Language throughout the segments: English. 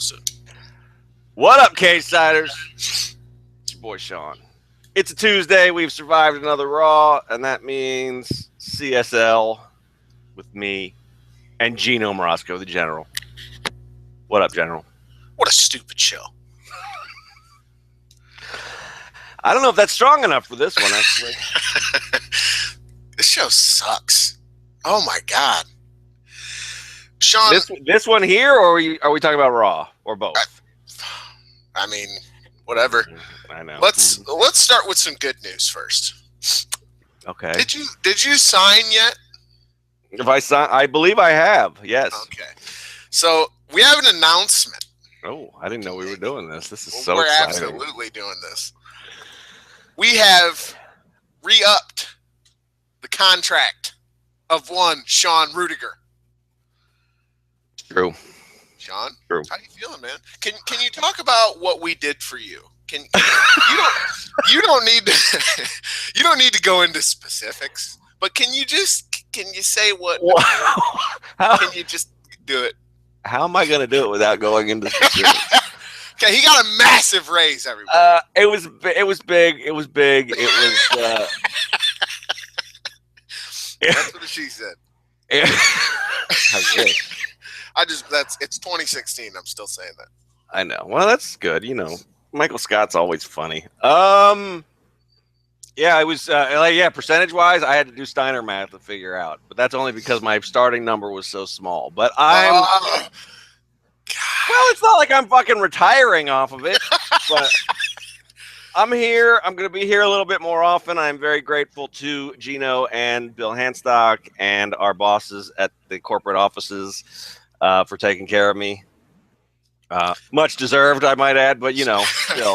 soon. What up, Cagesiders? It's your boy Sean. It's a Tuesday. We've survived another Raw, and that means CSL with me and Gino Morosco, the General. What up, General? What a stupid show. I don't know if that's strong enough for this one, actually. This show sucks. Oh, my God. Sean. This one here, or are we talking about Raw, or both? I mean, whatever. I know. Let's start with some good news first. Okay. Did you sign yet? If I sign, I believe I have. Yes. Okay. So we have an announcement. Oh, I didn't know we were doing this. This is so We're exciting. absolutely doing this. We have re-upped the contract of one Sean Rudiger. True. Sean, True. How you feeling, man? Can you talk about what we did for you? You don't need to go into specifics, but can you say what? Can you just do it? How am I going to do it without going into specifics? Okay, he got a massive raise, everybody. It was big. It was big. It was. That's what she said. I wish. It's 2016. I'm still saying that. I know. Well, that's good. You know, Michael Scott's always funny. Yeah, I was. Percentage wise, I had to do Steiner math to figure out, but that's only because my starting number was so small. But well, it's not like I'm fucking retiring off of it, but I'm here. I'm going to be here a little bit more often. I'm very grateful to Gino and Bill Hanstock and our bosses at the corporate offices for taking care of me. Much deserved, I might add, but still,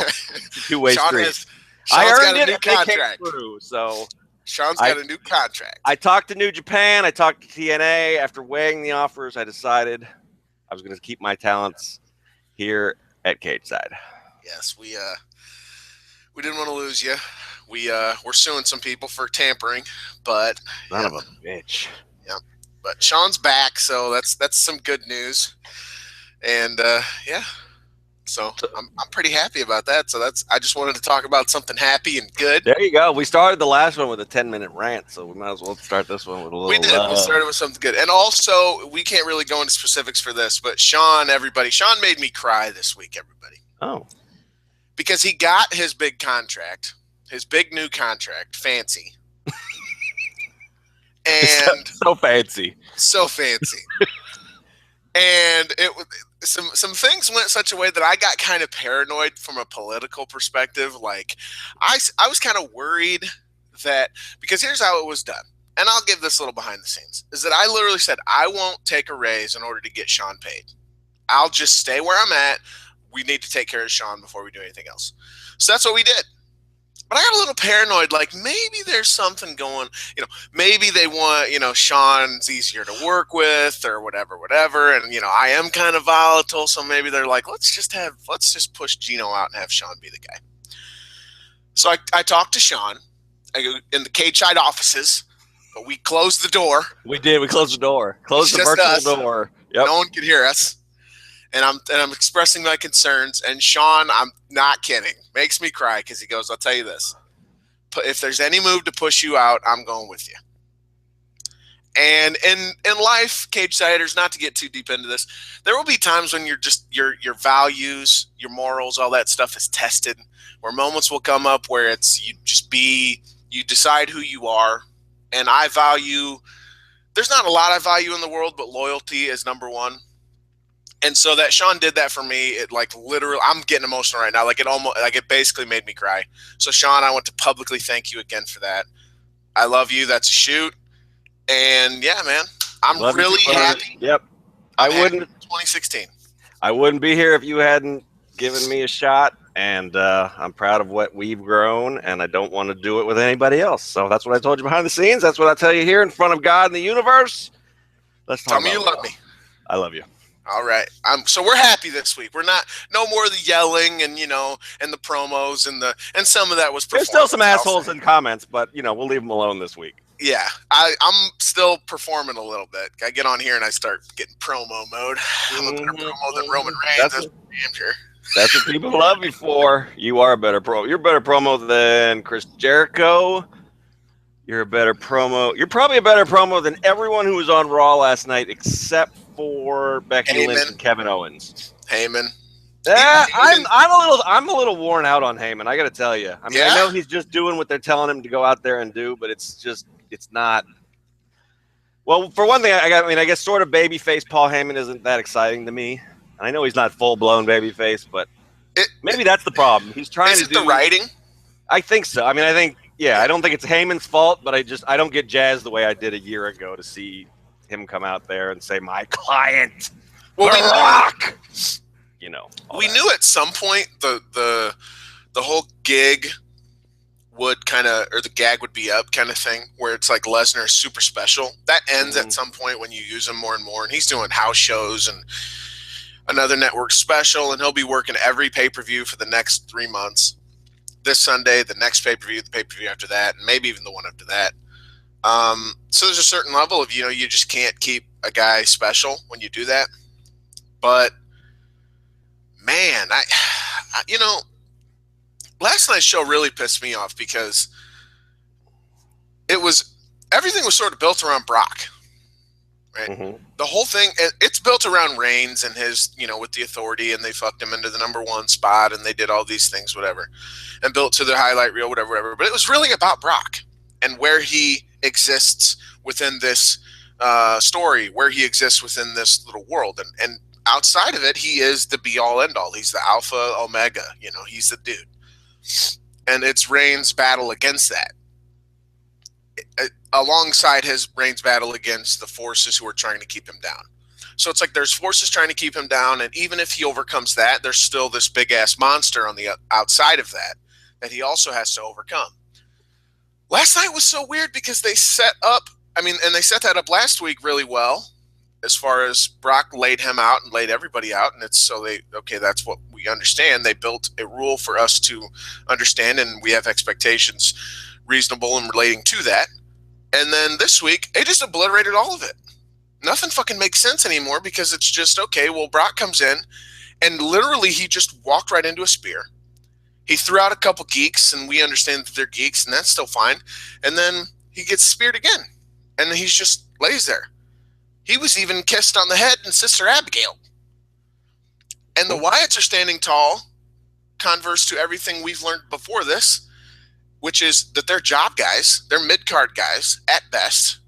it's a two-way street. I earned it. New contract. So Sean's got a new contract. I talked to New Japan. I talked to TNA. After weighing the offers, I decided I was going to keep my talents here at Cageside. Yes, we didn't want to lose you. We're suing some people for tampering, but son of a bitch. Yeah, but Sean's back, so that's some good news, and so I'm pretty happy about that. So I just wanted to talk about something happy and good. There you go. We started the last one with a 10-minute rant, so we might as well start this one with a little. We did. We started with something good, and also we can't really go into specifics for this, but Sean made me cry this week. Everybody. Oh. Because he got his big contract, his big new contract, fancy, and so fancy, and it was some things went such a way that I got kind of paranoid from a political perspective. Like I was kind of worried that, because here's how it was done, and I'll give this little behind the scenes, is that I literally said I won't take a raise in order to get Sean paid. I'll just stay where I'm at. We need to take care of Sean before we do anything else. So that's what we did. But I got a little paranoid, like maybe there's something going, maybe they want, Sean's easier to work with or whatever. And, I am kind of volatile. So maybe they're like, let's just push Gino out and have Sean be the guy. So I talked to Sean in the Cageside offices, but we closed the door. We did. We closed the door. Closed the virtual door. Yep. No one could hear us. And I'm expressing my concerns, and Sean, I'm not kidding, makes me cry because he goes, I'll tell you this. If there's any move to push you out, I'm going with you. And in life, Cagesiders, not to get too deep into this, there will be times when your values, your morals, all that stuff is tested, where moments will come up where you decide who you are. And there's not a lot I value in the world, but loyalty is number one. And so that Sean did that for me, it literally, I'm getting emotional right now. It basically made me cry. So Sean, I want to publicly thank you again for that. I love you. That's a shoot. And yeah, man, I'm really happy. Yep. I wouldn't. 2016. I wouldn't be here if you hadn't given me a shot. And I'm proud of what we've grown, and I don't want to do it with anybody else. So that's what I told you behind the scenes. That's what I tell you here in front of God and the universe. Let's talk. Tell me you love me. I love you. All right. So we're happy this week. We're no more of the yelling and and the promos and some of that was. There's still some assholes in comments, but we'll leave them alone this week. Yeah, I'm still performing a little bit. I get on here and I start getting promo mode. I'm a better promo than Roman Reigns. That's damn sure. That's what people love you for. You are a better pro. You're a better promo than Chris Jericho. You're a better promo. You're probably a better promo than everyone who was on Raw last night, except for Becky Lynch and Kevin Owens. Heyman. I'm a little worn out on Heyman. I got to tell you. I mean, I know he's just doing what they're telling him to go out there and do, but it's not. Well, for one thing, I guess sort of babyface Paul Heyman isn't that exciting to me. And I know he's not full blown babyface, but maybe that's the problem. He's trying to do the writing. I think so. I mean, I don't think it's Heyman's fault, but I don't get jazzed the way I did a year ago to see him come out there and say, "My client, The Rock." You know, we knew at some point the whole gig would kind of, or the gag would be up kind of thing, where it's like Lesnar is super special. That ends at some point when you use him more and more, and he's doing house shows and another network special, and he'll be working every pay-per-view for the next 3 months. This Sunday, the next pay-per-view, the pay-per-view after that, and maybe even the one after that. So there's a certain level of, you just can't keep a guy special when you do that. But man, last night's show really pissed me off because everything was sort of built around Brock, right? Mm-hmm. The whole thing, it's built around Reigns and his, with the authority, and they fucked him into the #1 spot, and they did all these things, whatever, and built to the highlight reel, whatever. But it was really about Brock and where he exists within this story, where he exists within this little world, and outside of it, he is the be-all, end-all. He's the alpha, omega. He's the dude. And it's Reigns' battle against that. Alongside his Reigns' battle against the forces who are trying to keep him down. So it's like there's forces trying to keep him down, and even if he overcomes that, there's still this big-ass monster on the outside of that he also has to overcome. Last night was so weird because they set that up last week really well, as far as Brock laid him out and laid everybody out, and that's what we understand. They built a rule for us to understand, and we have expectations reasonable in relating to that. And then this week, they just obliterated all of it. Nothing fucking makes sense anymore because it's just, Brock comes in, and literally he just walked right into a spear. He threw out a couple geeks, and we understand that they're geeks, and that's still fine. And then he gets speared again, and he just lays there. He was even kissed on the head in Sister Abigail. And the Wyatts are standing tall, converse to everything we've learned before this, which is that they're job guys. They're mid-card guys at best.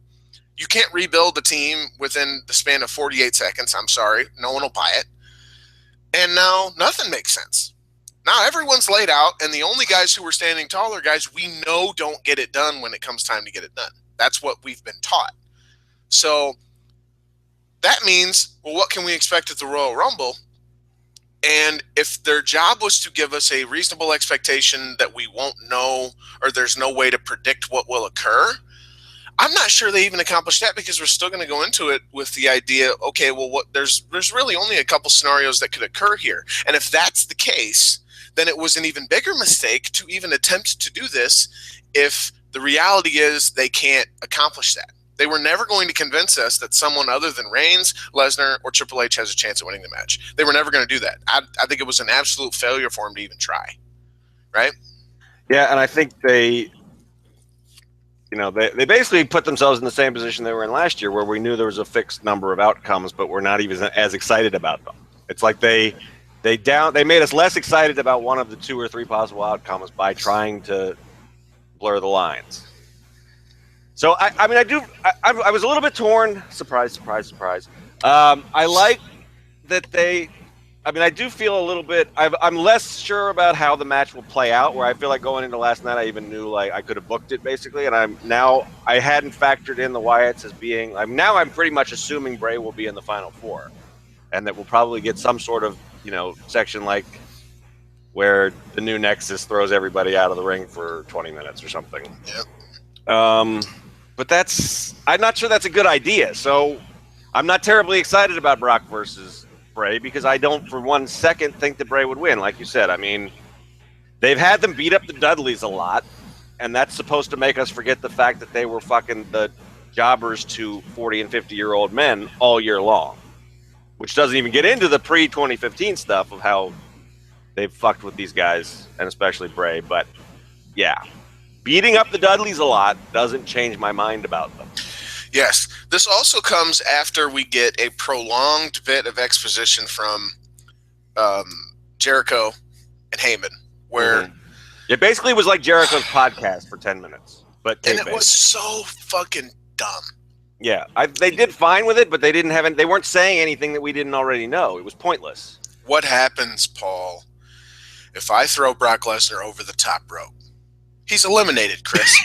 You can't rebuild the team within the span of 48 seconds. I'm sorry. No one will buy it. And now nothing makes sense. Now everyone's laid out, and the only guys who are standing tall are guys we know don't get it done when it comes time to get it done. That's what we've been taught. So that means, what can we expect at the Royal Rumble? And if their job was to give us a reasonable expectation that we won't know, or there's no way to predict what will occur, I'm not sure they even accomplished that, because we're still going to go into it with the idea, there's really only a couple scenarios that could occur here. And if that's the case, then it was an even bigger mistake to even attempt to do this if the reality is they can't accomplish that. They were never going to convince us that someone other than Reigns, Lesnar, or Triple H has a chance at winning the match. They were never going to do that. I think it was an absolute failure for them to even try. Right? Yeah, and I think they basically put themselves in the same position they were in last year, where we knew there was a fixed number of outcomes, but we're not even as excited about them. It's like they made us less excited about one of the 2 or 3 possible outcomes by trying to blur the lines. So I was a little bit torn. Surprise. I like that I do feel a little bit. I'm less sure about how the match will play out. Where I feel like going into last night, I even knew I could have booked it basically, and I hadn't factored in the Wyatts as being. I'm pretty much assuming Bray will be in the Final 4, and that we'll probably get some sort of section like where the new Nexus throws everybody out of the ring for 20 minutes or something. Yep. But I'm not sure that's a good idea. So I'm not terribly excited about Brock versus Bray, because I don't for one second think that Bray would win. Like you said, they've had them beat up the Dudleys a lot. and that's supposed to make us forget the fact that they were fucking the jobbers to 40 and 50-year-old men all year long, which doesn't even get into the pre-2015 stuff of how they've fucked with these guys, and especially Bray. But yeah, beating up the Dudleys a lot doesn't change my mind about them. Yes. This also comes after we get a prolonged bit of exposition from Jericho and Heyman, where it basically was like Jericho's podcast for 10 minutes. And it was so fucking dumb. Yeah, they did fine with it, but they weren't saying anything that we didn't already know. It was pointless. What happens, Paul, if I throw Brock Lesnar over the top rope? He's eliminated, Chris.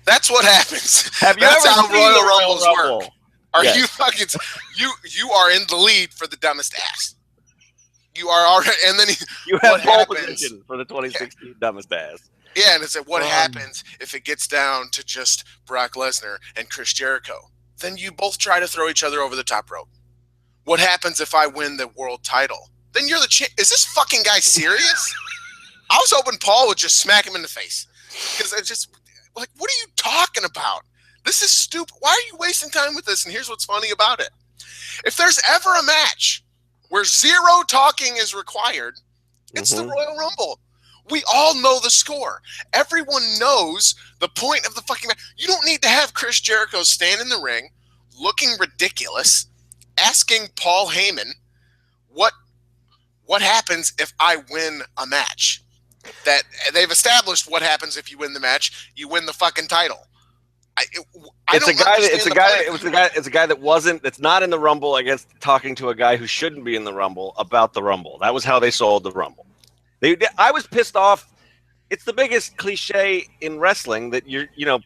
That's what happens. Have you That's ever how seen Royal the Rumbles Rumble? work. Are Yes. you fucking you are in the lead for the dumbest ass. You are already, and then You have pole position for the 2016 dumbest ass. Yeah, and it's like, what happens if it gets down to just Brock Lesnar and Chris Jericho? Then you both try to throw each other over the top rope. What happens if I win the world title? Then you're the champ. Is this fucking guy serious? I was hoping Paul would just smack him in the face. Because it's just, like, what are you talking about? This is stupid. Why are you wasting time with this? And here's what's funny about it. If there's ever a match where zero talking is required, it's the Royal Rumble. We all know the score. Everyone knows the point of the fucking match. You don't need to have Chris Jericho stand in the ring looking ridiculous, asking Paul Heyman what happens if I win a match. That they've established what happens if you win the match. You win the fucking title. It's a guy that's not in the Rumble against talking to a guy who shouldn't be in the Rumble about the Rumble. That was how they sold the Rumble. I was pissed off. It's the biggest cliche in wrestling that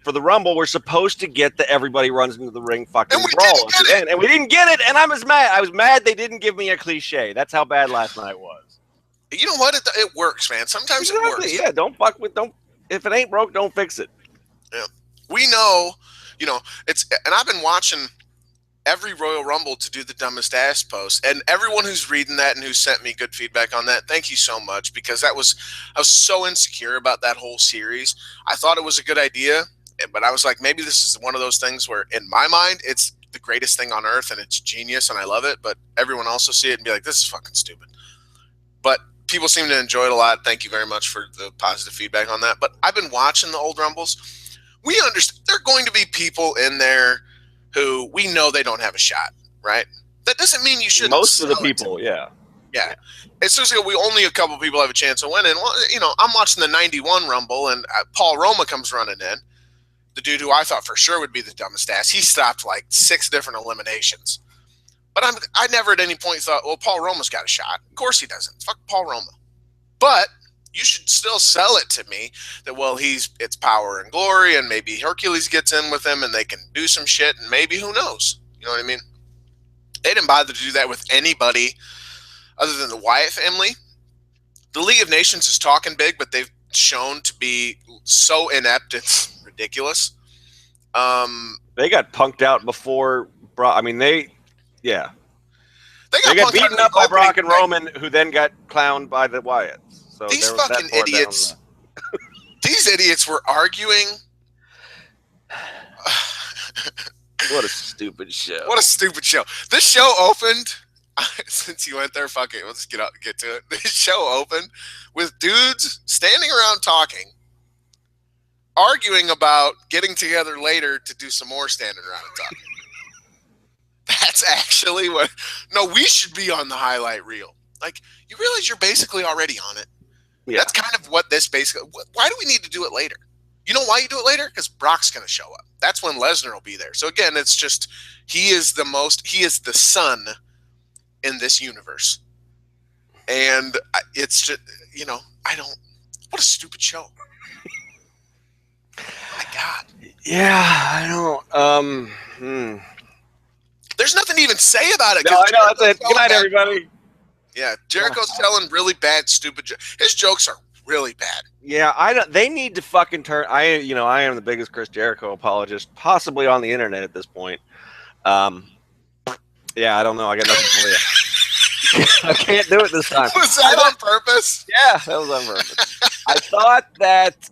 for the Rumble, we're supposed to get the everybody runs into the ring fucking brawl at the end, and we didn't get it. And I was mad they didn't give me a cliche. That's how bad last night was. You know what? It works, man. Sometimes it works. Yeah, if it ain't broke, don't fix it. Yeah. We know, and I've been watching every Royal Rumble to do the dumbest ass post, and everyone who's reading that and who sent me good feedback on that, thank you so much, because I was so insecure about that whole series. I thought it was a good idea, but I was like, maybe this is one of those things where in my mind it's the greatest thing on earth and it's genius and I love it, but everyone else will see it and be like, this is fucking stupid. But people seem to enjoy it a lot. Thank you very much for the positive feedback on that. But I've been watching the old Rumbles. We understand there are going to be people in there who we know they don't have a shot, right? That doesn't mean you shouldn't. Most of the people, yeah. It's just we only a couple people have a chance of winning. Well, I'm watching the 91 Rumble, and Paul Roma comes running in, the dude who I thought for sure would be the dumbest ass. He stopped like 6 different eliminations. But I never at any point thought, well, Paul Roma's got a shot. Of course he doesn't. Fuck Paul Roma. But you should still sell it to me that, well, it's power and glory, and maybe Hercules gets in with him and they can do some shit, and maybe who knows? You know what I mean? They didn't bother to do that with anybody other than the Wyatt family. The League of Nations is talking big, but they've shown to be so inept, it's ridiculous. They got punked out before Brock. They got beaten up by Brock and Roman, who then got clowned by the Wyatts. So these fucking idiots. These idiots were arguing. What a stupid show. What a stupid show. This show opened, since you went there, fuck it, let's get to it. This show opened with dudes standing around talking, arguing about getting together later to do some more standing around and talking. That's actually we should be on the highlight reel. Like, you realize you're basically already on it. Yeah. That's kind of what this basically, why do we need to do it later? You know why you do it later? Because Brock's going to show up. That's when Lesnar will be there. So again, it's just, he is the sun in this universe. And it's just, what a stupid show. My God. Yeah, I don't, There's nothing to even say about it. No, I know. That's it. Good night, everybody. Yeah, Jericho's telling really bad, stupid jokes. His jokes are really bad. Yeah, they need to fucking turn. I am the biggest Chris Jericho apologist, possibly on the internet at this point. Yeah, I don't know. I got nothing for you. I can't do it this time. Was that on purpose? Yeah, that was on purpose. I thought that,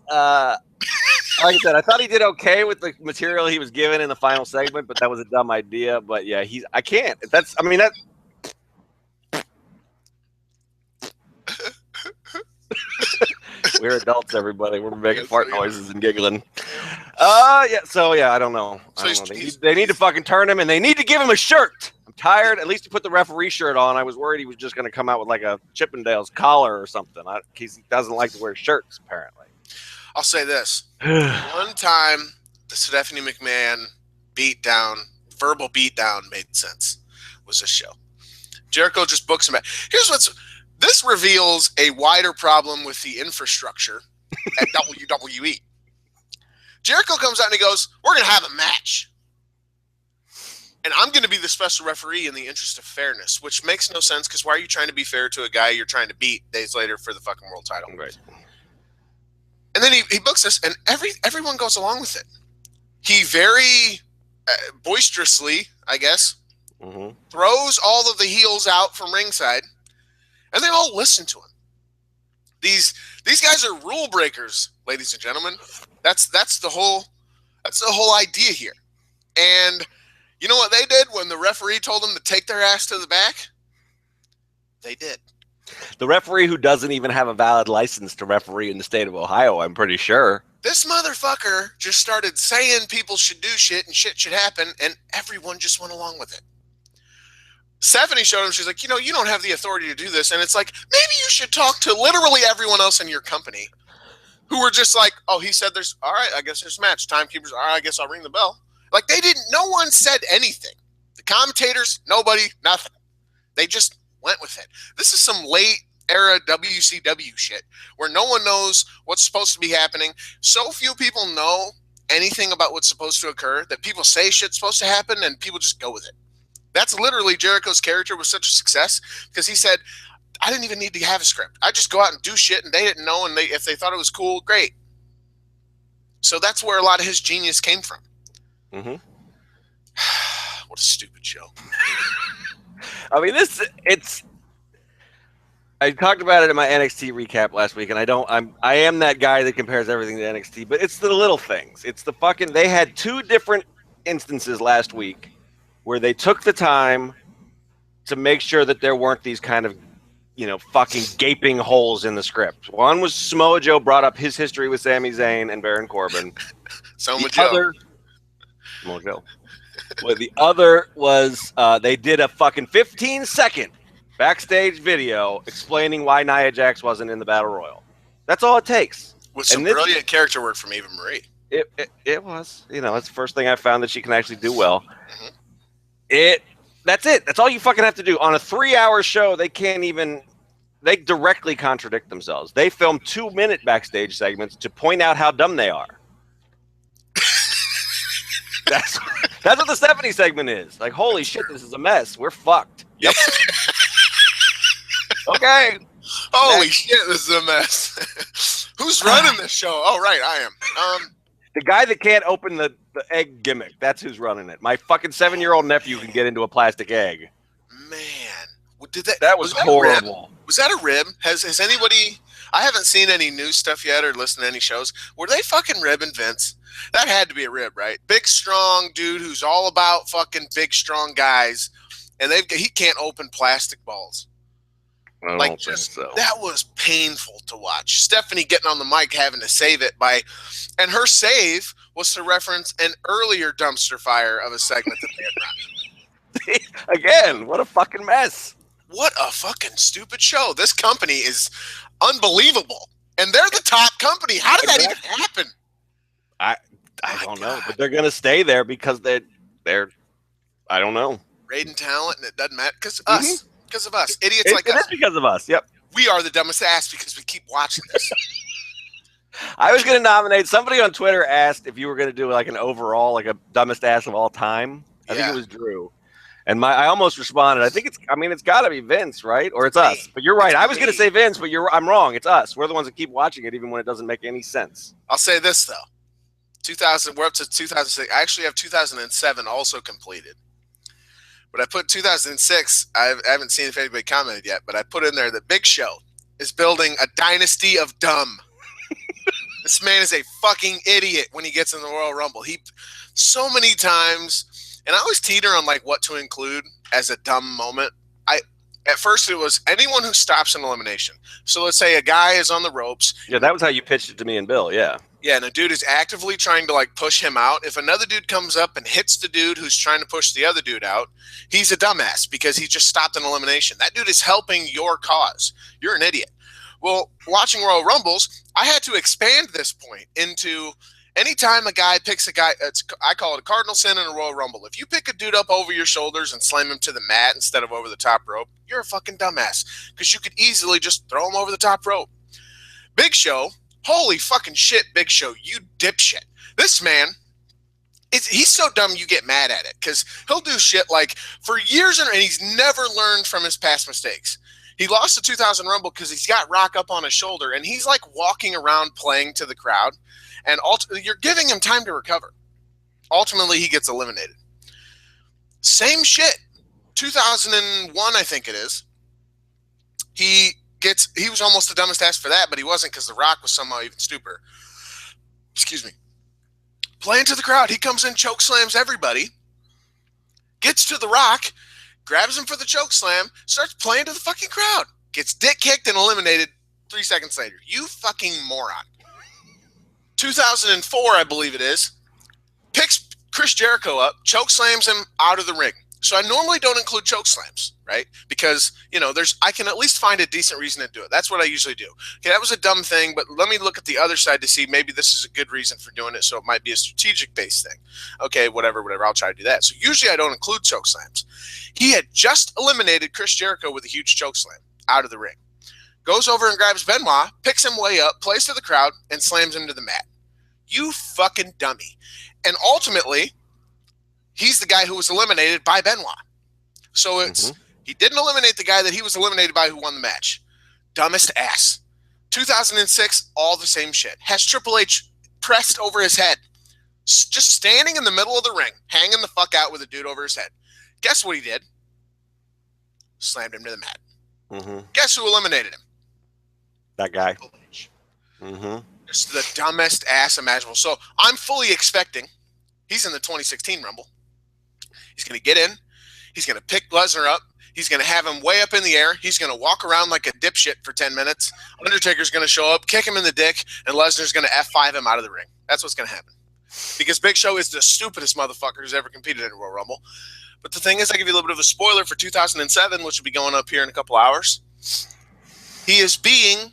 like I said, I thought he did okay with the material he was given in the final segment, but that was a dumb idea. But yeah, I can't. We're adults, everybody. We're making fart noises and giggling. So I don't know. They need to fucking turn him, and they need to give him a shirt. I'm tired. At least to put the referee shirt on. I was worried he was just going to come out with like a Chippendales collar or something. He doesn't like to wear shirts, apparently. I'll say this. One time, the Stephanie McMahon verbal beatdown made sense, was this show. Jericho just books him back. This reveals a wider problem with the infrastructure at WWE. Jericho comes out and he goes, we're going to have a match. And I'm going to be the special referee in the interest of fairness, which makes no sense because why are you trying to be fair to a guy you're trying to beat days later for the fucking world title? Right. And then he books this, and everyone goes along with it. He very boisterously, I guess, throws all of the heels out from ringside, and they all listen to him. These guys are rule breakers, ladies and gentlemen. That's the whole idea here. And you know what they did when the referee told them to take their ass to the back? They did. The referee who doesn't even have a valid license to referee in the state of Ohio, I'm pretty sure. This motherfucker just started saying people should do shit and shit should happen, and everyone just went along with it. Stephanie showed him, she's like, you don't have the authority to do this. And it's like, maybe you should talk to literally everyone else in your company who were just like, oh, he said all right, I guess there's a match. Timekeepers, all right, I guess I'll ring the bell. Like no one said anything. The commentators, nobody, nothing. They just went with it. This is some late era WCW shit where no one knows what's supposed to be happening. So few people know anything about what's supposed to occur that people say shit's supposed to happen and people just go with it. That's literally Jericho's character was such a success because he said, I didn't even need to have a script. I just go out and do shit and they didn't know, and if they thought it was cool, great. So that's where a lot of his genius came from. Mm-hmm. What a stupid show. I mean, I talked about it in my NXT recap last week, and I am that guy that compares everything to NXT, but it's the little things. It's the fucking, they had two different instances last week where they took the time to make sure that there weren't these kind of, fucking gaping holes in the script. One was Samoa Joe brought up his history with Sami Zayn and Baron Corbin. Samoa Joe. Well, the other was they did a fucking 15-second backstage video explaining why Nia Jax wasn't in the Battle Royal. That's all it takes. With some brilliant character work from Eva Marie. It was. It's the first thing I found that she can actually do well. Mm-hmm. That's it. That's all you fucking have to do. On a 3-hour show, they directly contradict themselves. They film 2-minute backstage segments to point out how dumb they are. That's what the Stephanie segment is. Like, holy shit, this is a mess. We're fucked. Yep. Okay. Holy shit, this is a mess. Who's running this show? Oh, right, I am. The guy that can't open the egg gimmick. That's who's running it. My fucking 7-year-old nephew can get into a plastic egg. Man. That was horrible. Was that a rib? Has anybody... I haven't seen any new stuff yet or listened to any shows. Were they fucking ribbing Vince? That had to be a rib, right? Big, strong dude who's all about fucking big, strong guys. And he can't open plastic balls. I don't think so. That was painful to watch. Stephanie getting on the mic having to save it and her save was to reference an earlier dumpster fire of a segment that they had run. Again, what a fucking mess. What a fucking stupid show. This company is unbelievable. And they're the top company. How did that even happen? I don't know, but they're going to stay there because they're I don't know. Raiding talent, and it doesn't matter because us. Because of us. Idiots like us. It is because of us, yep. We are the dumbest ass because we keep watching this. I was going to nominate, somebody on Twitter asked if you were going to do like an overall, like a dumbest ass of all time. I think it was Drew. And I almost responded. I think it's got to be Vince, right? Or it's us. But you're right. I was going to say Vince, but I'm wrong. It's us. We're the ones that keep watching it even when it doesn't make any sense. I'll say this, though. We're up to 2006. I actually have 2007 also completed. But I put 2006. I haven't seen if anybody commented yet, but I put in there that Big Show is building a dynasty of dumb. This man is a fucking idiot when he gets in the Royal Rumble. He so many times, and I always teeter on like what to include as a dumb moment. At first it was anyone who stops an elimination. So let's say a guy is on the ropes. Yeah, that was how you pitched it to me and Bill. Yeah. Yeah, and a dude is actively trying to like push him out. If another dude comes up and hits the dude who's trying to push the other dude out, he's a dumbass because he just stopped an elimination. That dude is helping your cause. You're an idiot. Well, watching Royal Rumbles, I had to expand this point into anytime a guy picks a guy, I call it a cardinal sin in a Royal Rumble. If you pick a dude up over your shoulders and slam him to the mat instead of over the top rope, you're a fucking dumbass because you could easily just throw him over the top rope. Big Show, holy fucking shit, Big Show, you dipshit. This man, he's so dumb you get mad at it because he'll do shit like for years and he's never learned from his past mistakes. He lost the 2000 Rumble because he's got Rock up on his shoulder and he's like walking around playing to the crowd. And you're giving him time to recover. Ultimately, he gets eliminated. Same shit. 2001, I think it is. He was almost the dumbest ass for that, but he wasn't because The Rock was somehow even stupider. Excuse me. Playing to the crowd. He comes in, choke slams everybody. Gets to The Rock, grabs him for the choke slam, starts playing to the fucking crowd. Gets dick kicked and eliminated 3 seconds later. You fucking moron. 2004, I believe it is, picks Chris Jericho up, choke slams him out of the ring. So I normally don't include choke slams, right? Because, I can at least find a decent reason to do it. That's what I usually do. Okay, that was a dumb thing, but let me look at the other side to see maybe this is a good reason for doing it, so it might be a strategic-based thing. Okay, whatever, I'll try to do that. So usually I don't include choke slams. He had just eliminated Chris Jericho with a huge choke slam out of the ring. Goes over and grabs Benoit, picks him way up, plays to the crowd, and slams him to the mat. You fucking dummy. And ultimately, he's the guy who was eliminated by Benoit. So he didn't eliminate the guy that he was eliminated by who won the match. Dumbest ass. 2006, all the same shit. Has Triple H pressed over his head. Just standing in the middle of the ring, hanging the fuck out with a dude over his head. Guess what he did? Slammed him to the mat. Guess who eliminated him? That guy. Triple H. Just the dumbest ass imaginable. So I'm fully expecting he's in the 2016 Rumble. He's going to get in. He's going to pick Lesnar up. He's going to have him way up in the air. He's going to walk around like a dipshit for 10 minutes. Undertaker's going to show up, kick him in the dick, and Lesnar's going to F5 him out of the ring. That's what's going to happen. Because Big Show is the stupidest motherfucker who's ever competed in a Royal Rumble. But the thing is, I give you a little bit of a spoiler for 2007, which will be going up here in a couple hours. He's been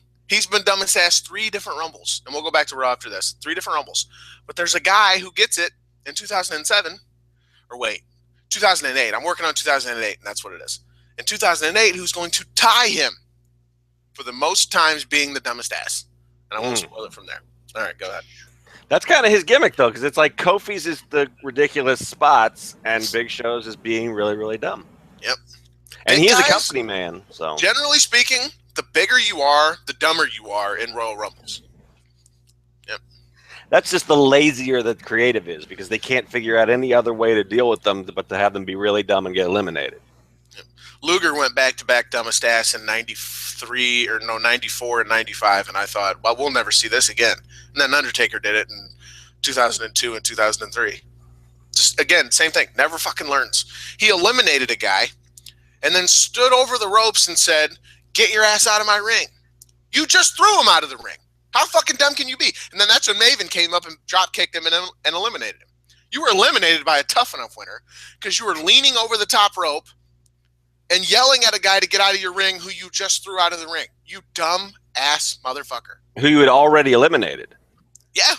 dumbest ass 3 different Rumbles. And we'll go back to Raw after this. 3 different Rumbles. But there's a guy who gets it in 2007. Or wait, 2008. I'm working on 2008, and that's what it is. In 2008, who's going to tie him for the most times being the dumbest ass. And I won't spoil it from there. All right, go ahead. That's kind of his gimmick, though, because it's like Kofi's is the ridiculous spots, and Big Show's is being really, really dumb. Yep. And he's a company man, so. Generally speaking, the bigger you are, the dumber you are in Royal Rumbles. Yep. That's just the lazier the creative is, because they can't figure out any other way to deal with them but to have them be really dumb and get eliminated. Yep. Luger went back-to-back dumbest ass in 94 and 95, and I thought, well, we'll never see this again. And then Undertaker did it in 2002 and 2003. Just, again, same thing. Never fucking learns. He eliminated a guy and then stood over the ropes and said, "Get your ass out of my ring." You just threw him out of the ring. How fucking dumb can you be? And then that's when Maven came up and drop-kicked him and eliminated him. You were eliminated by a tough enough winner because you were leaning over the top rope and yelling at a guy to get out of your ring who you just threw out of the ring. You dumb ass motherfucker. Who you had already eliminated. Yeah.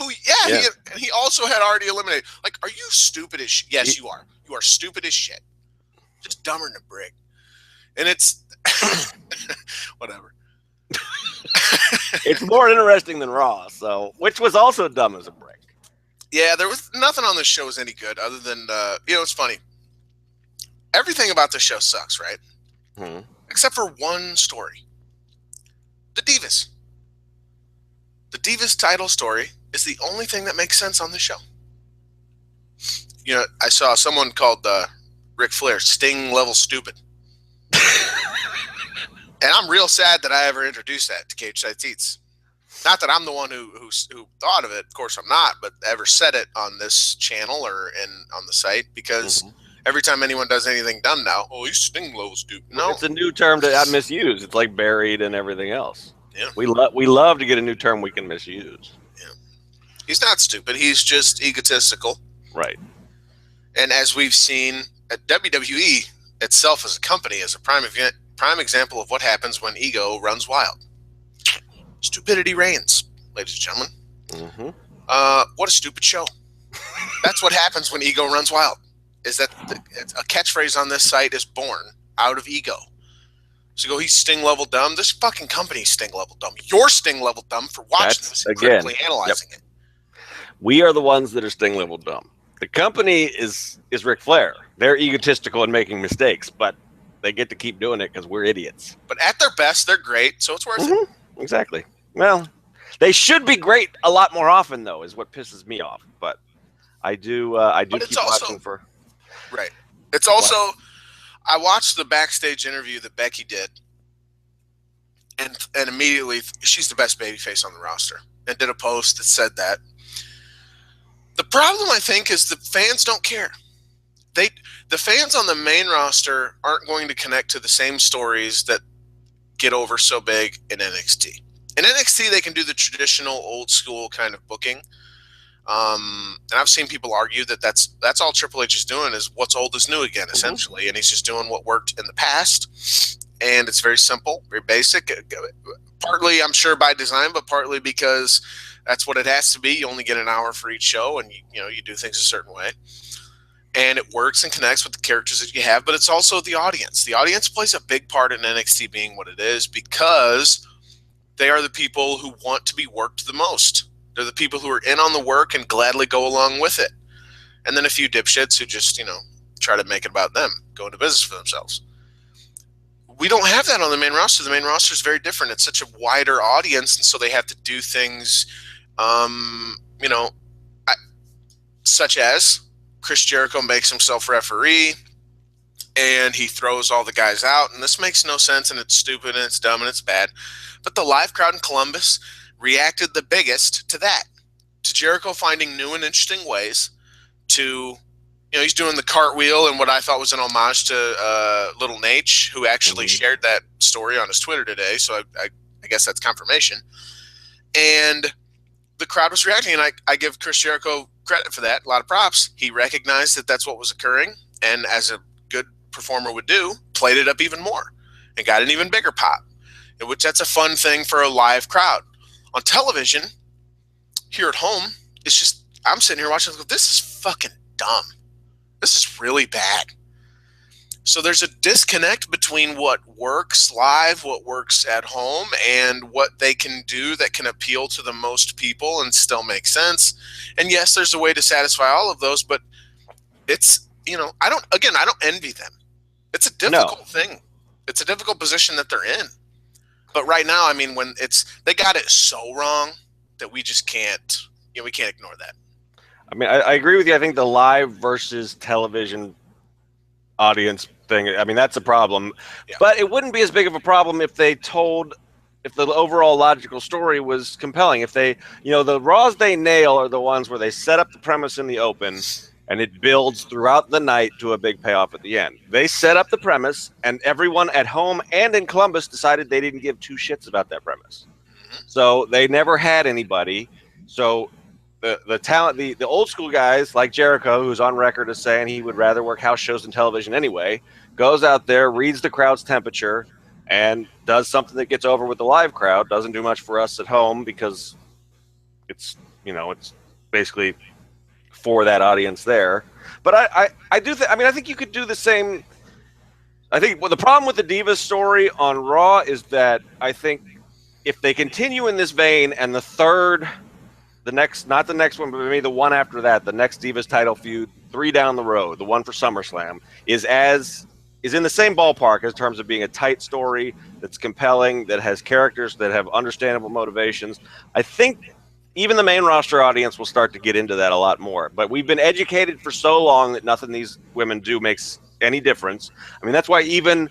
He also had already eliminated. Like, are you stupid as shit? Yes, you are. You are stupid as shit. Just dumber than a brick. And it's whatever. It's more interesting than Raw, which was also dumb as a brick. Yeah, there was nothing on this show was any good other than it's funny. Everything about the show sucks, right? Except for one story. The Divas. The Divas title story is the only thing that makes sense on the show. I saw someone called Ric Flair, Sting level stupid. And I'm real sad that I ever introduced that to Cageside Seats. Not that I'm the one who thought of it. Of course, I'm not, but ever said it on this channel or on the site, because every time anyone does anything dumb now, oh, he's Sting level stupid. No, it's a new term to misuse. It's like buried and everything else. Yeah, we love to get a new term we can misuse. Yeah, he's not stupid. He's just egotistical. Right. And as we've seen at WWE itself as a company, is a prime example of what happens when ego runs wild. Stupidity reigns, ladies and gentlemen. What a stupid show. That's what happens when ego runs wild. Is that a catchphrase on this site is born out of ego. So you go, he's Sting level dumb. This fucking company's Sting level dumb. You're Sting level dumb for watching this and critically analyzing it. We are the ones that are Sting level dumb. The company is Ric Flair. They're egotistical and making mistakes, but they get to keep doing it because we're idiots. But at their best, they're great, so it's worth it. Exactly. Well, they should be great a lot more often, though, is what pisses me off. But I do keep watching for. Right. It's also, I watched the backstage interview that Becky did, and immediately she's the best babyface on the roster, and did a post that said that. The problem, I think, is the fans don't care. The fans on the main roster aren't going to connect to the same stories that get over so big in NXT. In NXT, they can do the traditional old school kind of booking. And I've seen people argue that that's all Triple H is doing, is what's old is new again, essentially. And he's just doing what worked in the past. And it's very simple, very basic. Partly, I'm sure, by design, but partly because that's what it has to be. You only get an hour for each show, and you do things a certain way. And it works and connects with the characters that you have, but it's also the audience. The audience plays a big part in NXT being what it is, because they are the people who want to be worked the most. They're the people who are in on the work and gladly go along with it. And then a few dipshits who just, try to make it about them, go into business for themselves. We don't have that on the main roster. The main roster is very different. It's such a wider audience, and so they have to do things, such as Chris Jericho makes himself referee, and he throws all the guys out, and this makes no sense, and it's stupid, and it's dumb, and it's bad. But the live crowd in Columbus reacted the biggest to that, to Jericho finding new and interesting ways to, he's doing the cartwheel, and what I thought was an homage to Little Nate, who actually shared that story on his Twitter today, so I guess that's confirmation. And the crowd was reacting, and I give Chris Jericho credit for that, a lot of props. He recognized that that's what was occurring, and as a good performer would do, played it up even more and got an even bigger pop, which that's a fun thing for a live crowd. On television, here at home, it's just, I'm sitting here watching, this is fucking dumb. This is really bad. So there's a disconnect between what works live, what works at home, and what they can do that can appeal to the most people and still make sense. And yes, there's a way to satisfy all of those, but it's, I don't envy them. It's a difficult thing. It's a difficult position that they're in. But right now, when they got it so wrong that we just can't, we can't ignore that. I agree with you. I think the live versus television audience thing, that's a problem. Yeah. But it wouldn't be as big of a problem if the overall logical story was compelling. If they, the Raws they nail are the ones where they set up the premise in the open and it builds throughout the night to a big payoff at the end. They set up the premise, and everyone at home and in Columbus decided they didn't give two shits about that premise. So they never had anybody. So the talent, the old school guys like Jericho, who's on record as saying he would rather work house shows than television anyway, goes out there, reads the crowd's temperature, and does something that gets over with the live crowd. Doesn't do much for us at home because it's basically for that audience there. But I do think, I think you could do the same. I think the problem with the Divas story on Raw is that I think if they continue in this vein and not the next one, but maybe the one after that, the next Divas title feud, 3 down the road, the one for SummerSlam, is in the same ballpark in terms of being a tight story that's compelling, that has characters that have understandable motivations. I think, even the main roster audience will start to get into that a lot more. But we've been educated for so long that nothing these women do makes any difference. I mean, that's why even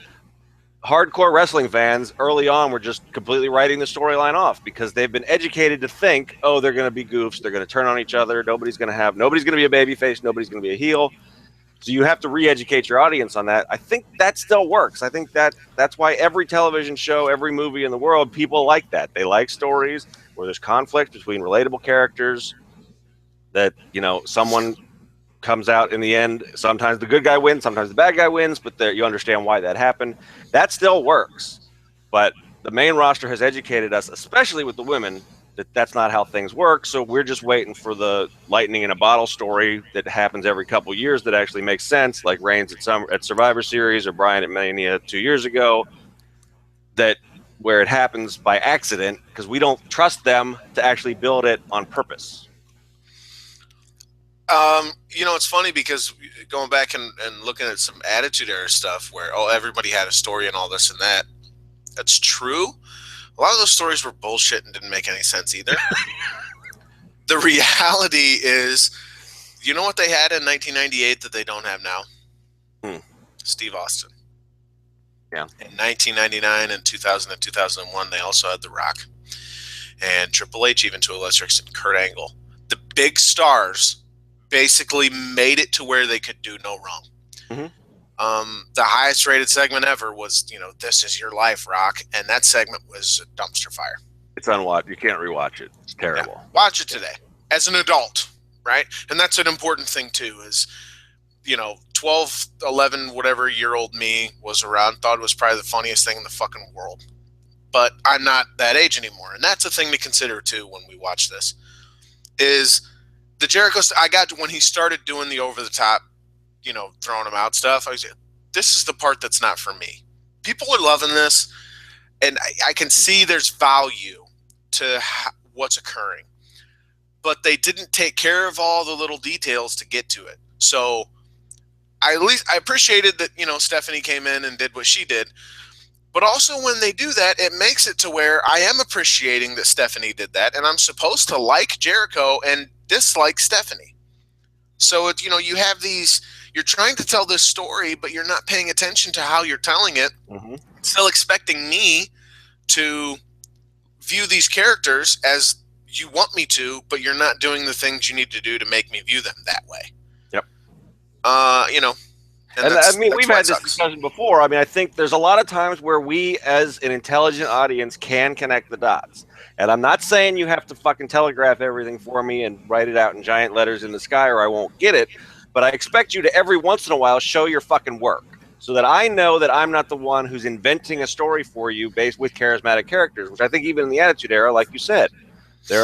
hardcore wrestling fans early on were just completely writing the storyline off, because they've been educated to think, oh, they're going to be goofs, they're going to turn on each other, nobody's going to be a babyface, nobody's going to be a heel. So you have to re-educate your audience on that. I think that still works. I think that's why every television show, every movie in the world, people like that. They like stories where there's conflict between relatable characters, that, you know, someone comes out in the end. Sometimes the good guy wins, sometimes the bad guy wins, but you understand why that happened. That still works. But the main roster has educated us, especially with the women, that that's not how things work. So we're just waiting for the lightning in a bottle story that happens every couple years that actually makes sense, like Reigns at Survivor Series or Bryan at Mania 2 years ago, that where it happens by accident because we don't trust them to actually build it on purpose. You know, it's funny because going back and looking at some Attitude Era stuff where, oh, everybody had a story and all this and that. That's true. A lot of those stories were bullshit and didn't make any sense either. The reality is, you know what they had in 1998 that they don't have now? Steve Austin. Yeah. In 1999 and 2000 and 2001, they also had The Rock. And Triple H, even to a lesser extent, Kurt Angle. The big stars basically made it to where they could do no wrong. Mm-hmm. The highest rated segment ever was, you know, This Is Your Life, Rock, and that segment was a dumpster fire. It's unwatched. You can't rewatch it. It's terrible. Yeah. Watch it today as an adult, right? And that's an important thing too, is, you know, 12, 11, whatever year old me was around, thought it was probably the funniest thing in the fucking world. But I'm not that age anymore. And that's a thing to consider too when we watch this, is the Jericho, I got to when he started doing the over the top, you know, throwing him out stuff. I was, this is the part that's not for me. People are loving this, and I can see there's value to what's occurring, but they didn't take care of all the little details to get to it. So I appreciated that, you know, Stephanie came in and did what she did, but also when they do that, it makes it to where I am appreciating that Stephanie did that, and I'm supposed to like Jericho and dislike Stephanie. So it, you know, you have these, you're trying to tell this story, but you're not paying attention to how you're telling it. Mm-hmm. Still expecting me to view these characters as you want me to, but you're not doing the things you need to do to make me view them that way. Yep. You know, and I mean, we've had this discussion before. I mean, I think there's a lot of times where we, as an intelligent audience, can connect the dots. And I'm not saying you have to fucking telegraph everything for me and write it out in giant letters in the sky or I won't get it. But I expect you to every once in a while show your fucking work so that I know that I'm not the one who's inventing a story for you based with charismatic characters, which I think even in the Attitude Era, like you said, they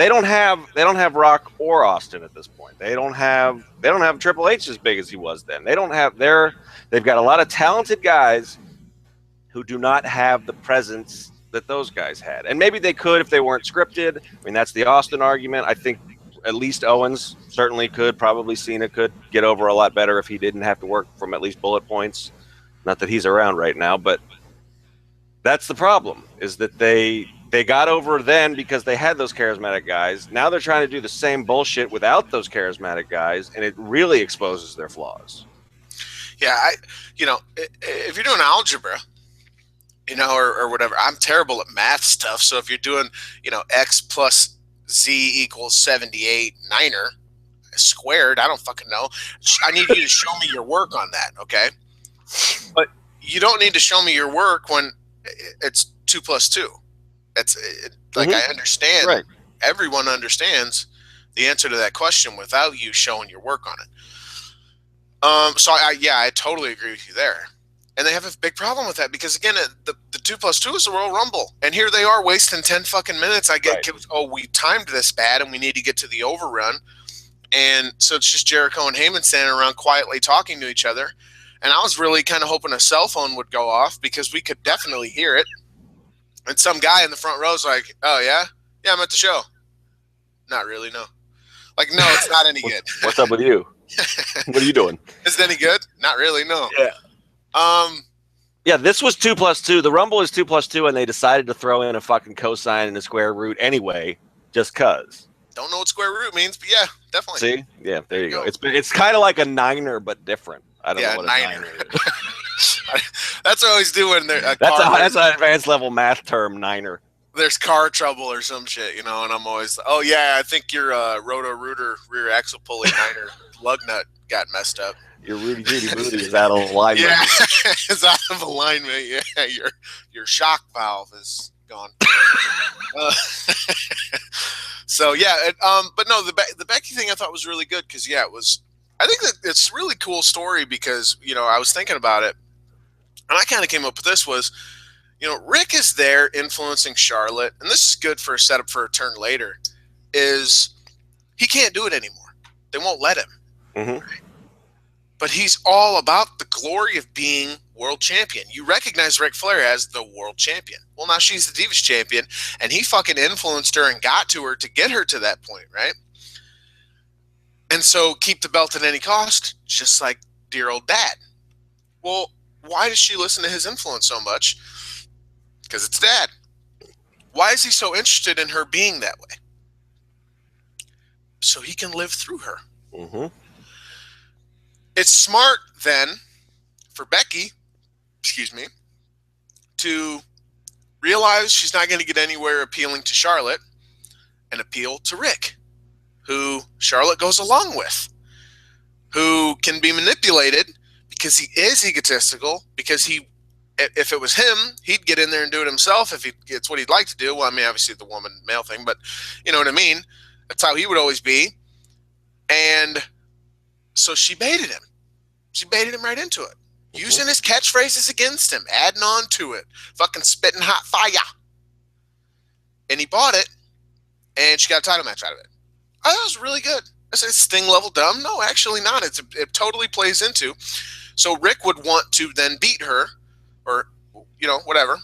don't have Rock or Austin at this point. They don't have Triple H as big as he was then. They've got a lot of talented guys who do not have the presence that those guys had. And maybe they could if they weren't scripted. I mean, that's the Austin argument. I think at least Owens certainly could. Probably Cena could get over a lot better if he didn't have to work from at least bullet points. Not that he's around right now, but that's the problem, is that they got over then because they had those charismatic guys. Now they're trying to do the same bullshit without those charismatic guys, and it really exposes their flaws. Yeah, if you're doing algebra, you know, or whatever, I'm terrible at math stuff. So if you're doing, you know, X plus Z equals 78 niner squared, I don't fucking know. I need you to show me your work on that, okay? But you don't need to show me your work when it's 2 plus 2. That's like, I understand. Right. Everyone understands the answer to that question without you showing your work on it. So I totally agree with you there. And they have a big problem with that because, again, the 2 plus 2 is the Royal Rumble. And here they are wasting 10 fucking minutes. We timed this bad and we need to get to the overrun. And so it's just Jericho and Heyman standing around quietly talking to each other. And I was really kind of hoping a cell phone would go off because we could definitely hear it. And some guy in the front row is like, oh, yeah? Yeah, I'm at the show. Not really, no. Like, no, it's not any good. What's up with you? What are you doing? Is it any good? Not really, no. Yeah. Yeah, this was 2 plus 2. The Rumble is 2 plus 2, and they decided to throw in a fucking cosine and a square root anyway just cause. Don't know what square root means, but yeah, definitely. See? Yeah, there you go. It's kind of like a niner, but different. I don't know what a niner is. That's what I always do when that's an advanced level math term, niner. There's car trouble or some shit, and I'm always, oh yeah, I think your roto-rooter rear axle pulley niner lug nut got messed up. Your Rudy Booty is out of alignment. Yeah, it's out of alignment. Yeah, your shock valve is gone. So yeah, but no, the Becky thing I thought was really good because it was. I think that it's a really cool story because I was thinking about it, and I kind of came up with this was, Rick is there influencing Charlotte, and this is good for a setup for a turn later. Is he can't do it anymore? They won't let him. Mm-hmm. But he's all about the glory of being world champion. You recognize Ric Flair as the world champion. Well, now she's the Divas champion, and he fucking influenced her and got to her to get her to that point, right? And so keep the belt at any cost, just like dear old dad. Well, why does she listen to his influence so much? Because it's dad. Why is he so interested in her being that way? So he can live through her. Mm-hmm. It's smart then for Becky, to realize she's not going to get anywhere appealing to Charlotte and appeal to Rick, who Charlotte goes along with, who can be manipulated because he is egotistical, because if it was him, he'd get in there and do it himself if it's what he'd like to do. Well, I mean, obviously the woman-male thing, but you know what I mean? That's how he would always be. And so she baited him. She baited him right into it. Mm-hmm. Using his catchphrases against him, adding on to it, fucking spitting hot fire. And he bought it, and she got a title match out of it. Oh, that was really good. I said, Sting level dumb? No, actually not. It totally plays into. So Rick would want to then beat her, or, whatever.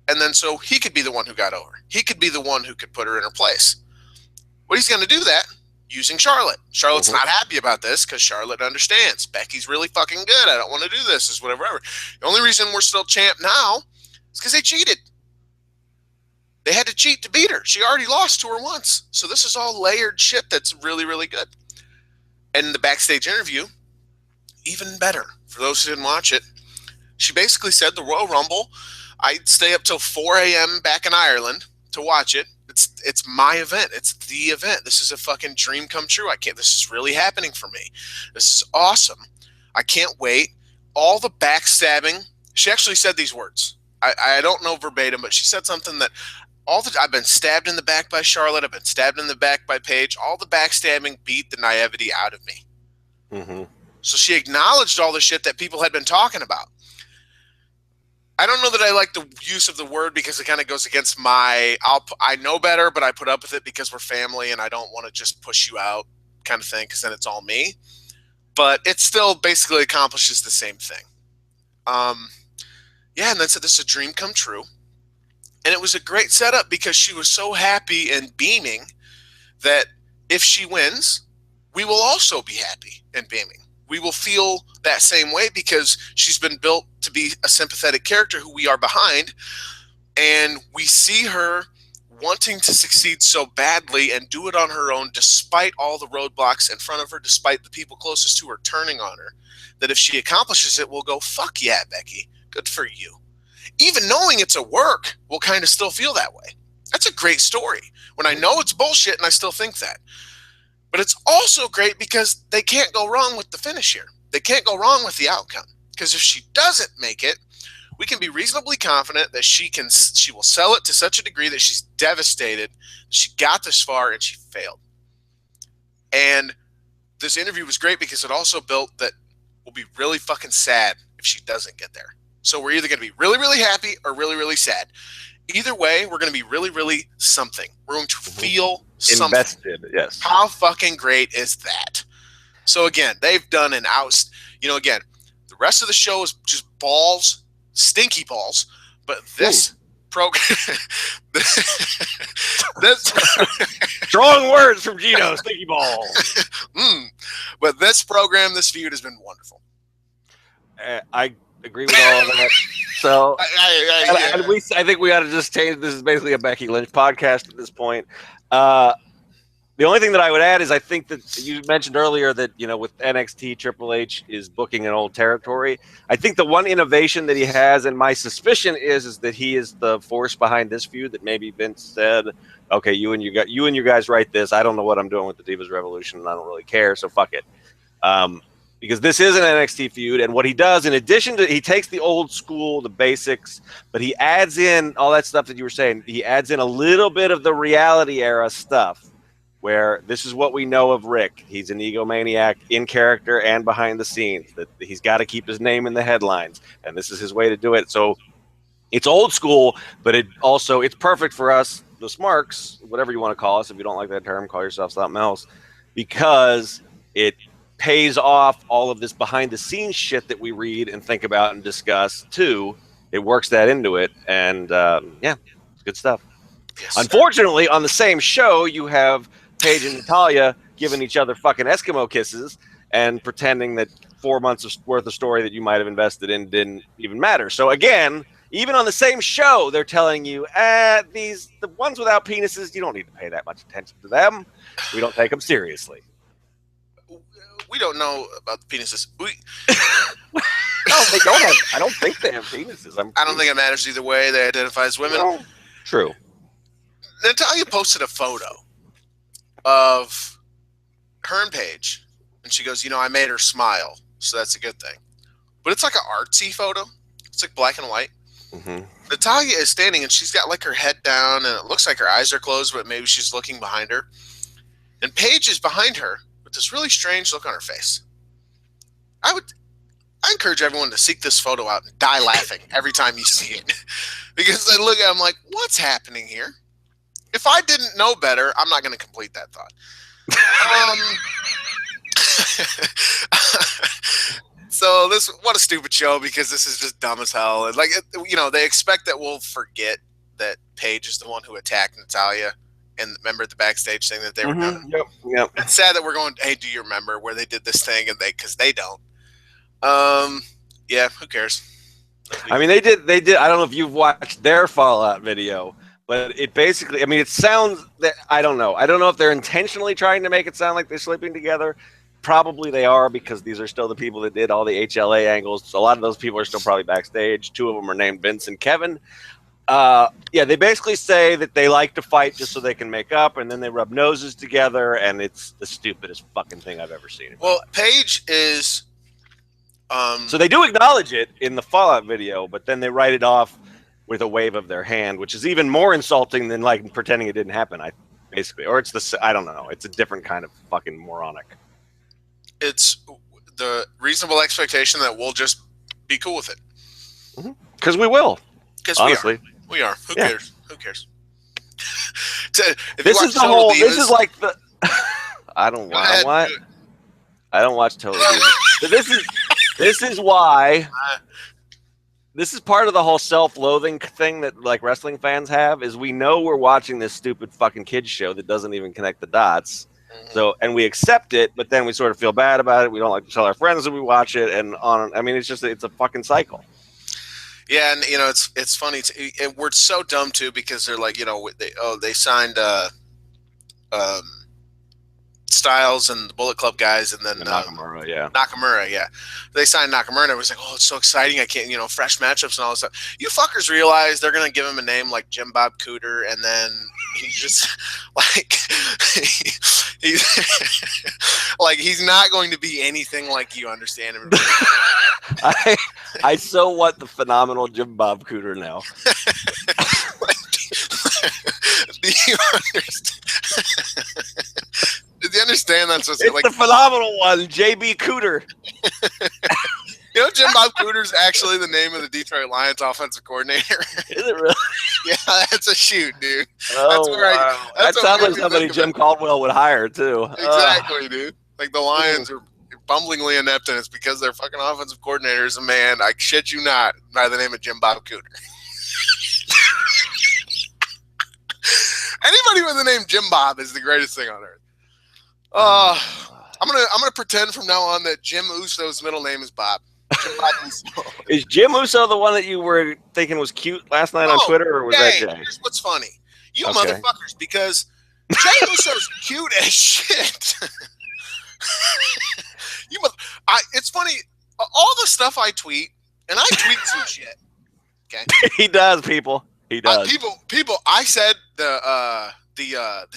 And then so he could be the one who got over. He could be the one who could put her in her place. Well, he's going to do that using Charlotte. Charlotte's not happy about this because Charlotte understands. Becky's really fucking good. I don't want to do this. Is whatever. The only reason we're still champ now is because they cheated. They had to cheat to beat her. She already lost to her once. So this is all layered shit that's really, really good. And the backstage interview, even better. For those who didn't watch it, she basically said the Royal Rumble, I'd stay up till 4 a.m. back in Ireland to watch it. It's my event. It's the event. This is a fucking dream come true. This is really happening for me. This is awesome. I can't wait. All the backstabbing. She actually said these words. I don't know verbatim, but she said something that I've been stabbed in the back by Charlotte. I've been stabbed in the back by Paige. All the backstabbing beat the naivety out of me. Mm-hmm. So she acknowledged all the shit that people had been talking about. I don't know that I like the use of the word because it kind of goes against I know better, but I put up with it because we're family and I don't want to just push you out kind of thing because then it's all me. But it still basically accomplishes the same thing. And then said this is a dream come true. And it was a great setup because she was so happy and beaming that if she wins, we will also be happy and beaming. We will feel that same way because she's been built to be a sympathetic character who we are behind. And we see her wanting to succeed so badly and do it on her own despite all the roadblocks in front of her, despite the people closest to her turning on her, that if she accomplishes it, we'll go, fuck yeah, Becky, good for you. Even knowing it's a work, we'll kind of still feel that way. That's a great story. When I know it's bullshit and I still think that. But it's also great because they can't go wrong with the finish here. They can't go wrong with the outcome. Because if she doesn't make it, we can be reasonably confident that she will sell it to such a degree that she's devastated. She got this far and she failed. And this interview was great because it also built that we'll be really fucking sad if she doesn't get there. So we're either going to be really, really happy or really, really sad. Either way, we're going to be really, really something. We're going to feel something. Invested, yes. How fucking great is that? So again, they've done an oust. Again, the rest of the show is just balls, stinky balls. But this program, strong words from Gino, stinky balls. But this program, this feud has been wonderful. I agree with all of that. So I think we ought to just change. This is basically a Becky Lynch podcast at this point. The only thing that I would add is I think that you mentioned earlier that, with NXT, Triple H is booking an old territory. I think the one innovation that he has, and my suspicion is that he is the force behind this feud, that maybe Vince said, okay, you and you guys write this. I don't know what I'm doing with the Divas Revolution, and I don't really care, so fuck it. Because this is an NXT feud, and what he does, in addition to, he takes the old school, the basics, but he adds in all that stuff that you were saying. He adds in a little bit of the reality era stuff, where this is what we know of Rick. He's an egomaniac in character and behind the scenes, that he's got to keep his name in the headlines, and this is his way to do it. So it's old school, but it's perfect for us, the smarks, whatever you want to call us. If you don't like that term, call yourself something else, because it pays off all of this behind the scenes shit that we read and think about and discuss too. It works that into it, and it's good stuff. Yes, unfortunately, on the same show, you have Paige and Natalya giving each other fucking Eskimo kisses and pretending that 4 months worth of story that you might have invested in didn't even matter. So again, even on the same show, they're telling you, the ones without penises, you don't need to pay that much attention to them. We don't take them seriously. We don't know about the penises. No, they don't have. I don't think they have penises. I don't think it matters either way. They identify as women. No. True. Natalya posted a photo of her and Paige, and she goes, I made her smile, so that's a good thing. But it's like an artsy photo. It's like black and white. Mm-hmm. Natalya is standing, and she's got like her head down, and it looks like her eyes are closed, but maybe she's looking behind her. And Paige is behind her with this really strange look on her face. I encourage everyone to seek this photo out and die laughing every time you see it. Because I look at it, I'm like, what's happening here? If I didn't know better, I'm not going to complete that thought. So what a stupid show, because this is just dumb as hell. And they expect that we'll forget that Paige is the one who attacked Natalya. And remember the backstage thing that they were doing? Yep. It's sad that we're going, hey, do you remember where they did this thing? And because they don't. Yeah, who cares? I mean, they did. I don't know if you've watched their Fallout video, but it basically, it sounds that, I don't know. I don't know if they're intentionally trying to make it sound like they're sleeping together. Probably they are, because these are still the people that did all the HLA angles. So a lot of those people are still probably backstage. 2 of them are named Vince and Kevin. They basically say that they like to fight just so they can make up, and then they rub noses together, and it's the stupidest fucking thing I've ever seen. Well, Paige is... So they do acknowledge it in the Fallout video, but then they write it off with a wave of their hand, which is even more insulting than like pretending it didn't happen. I don't know. It's a different kind of fucking moronic. It's the reasonable expectation that we'll just be cool with it. Because we will. Because honestly, we are. Who cares? Who cares? This is the whole. This is like the. I don't watch Total Divas. This is why. This is part of the whole self-loathing thing that like wrestling fans have, is we know we're watching this stupid fucking kids show that doesn't even connect the dots. So, and we accept it, but then we sort of feel bad about it. We don't like to tell our friends that we watch it, and on. I mean, it's a fucking cycle. Yeah, and it's funny. We're so dumb too, because they're like, they signed Styles and the Bullet Club guys, and then Nakamura, yeah. They signed Nakamura, and I was like, oh, it's so exciting. I can't, fresh matchups and all this stuff. You fuckers realize they're gonna give him a name like Jim Bob Cooter, and then he's just like he's not going to be anything like you understand him. I so want the phenomenal Jim Bob Cooter now. Do you understand? Did you understand that's what's the phenomenal one, JB Cooter? Jim Bob Cooter's actually the name of the Detroit Lions offensive coordinator. Is it really? Yeah, that's a shoot, dude. Oh, that sounds like somebody Jim Caldwell would hire too. Exactly, dude. Like the Lions are bumblingly inept, and it's because their fucking offensive coordinator is a man, I shit you not, by the name of Jim Bob Cooter. Anybody with the name Jim Bob is the greatest thing on earth. I'm gonna pretend from now on that Jim Uso's middle name is Bob. Jim Bob Uso. Is Jim Uso the one that you were thinking was cute last night on Twitter, or was that Jay? Here's what's funny, motherfuckers, because Jey Uso's cute as shit. It's funny. All the stuff I tweet, and I tweet some shit. Okay, He does, people. He does. People. I said the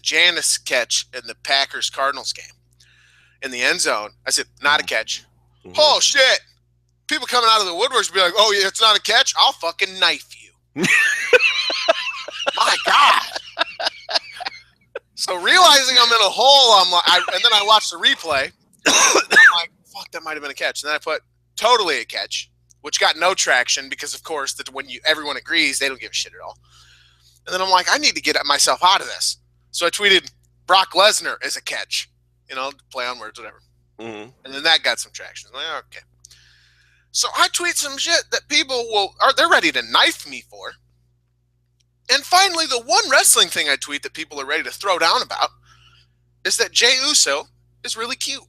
Janice catch in the Packers Cardinals game in the end zone. I said not a catch. Mm-hmm. Oh shit! People coming out of the woodworks be like, "Oh yeah, it's not a catch. I'll fucking knife you." My God. So realizing I'm in a hole, I'm like, and then I watched the replay. I'm like, fuck, that might have been a catch. And then I put totally a catch, which got no traction because, of course, that when everyone agrees, they don't give a shit at all. And then I'm like, I need to get myself out of this. So I tweeted, Brock Lesnar is a catch. Play on words, whatever. Mm-hmm. And then that got some traction. I'm like, okay. So I tweet some shit that people they're ready to knife me for. And finally, the one wrestling thing I tweet that people are ready to throw down about is that Jey Uso is really cute.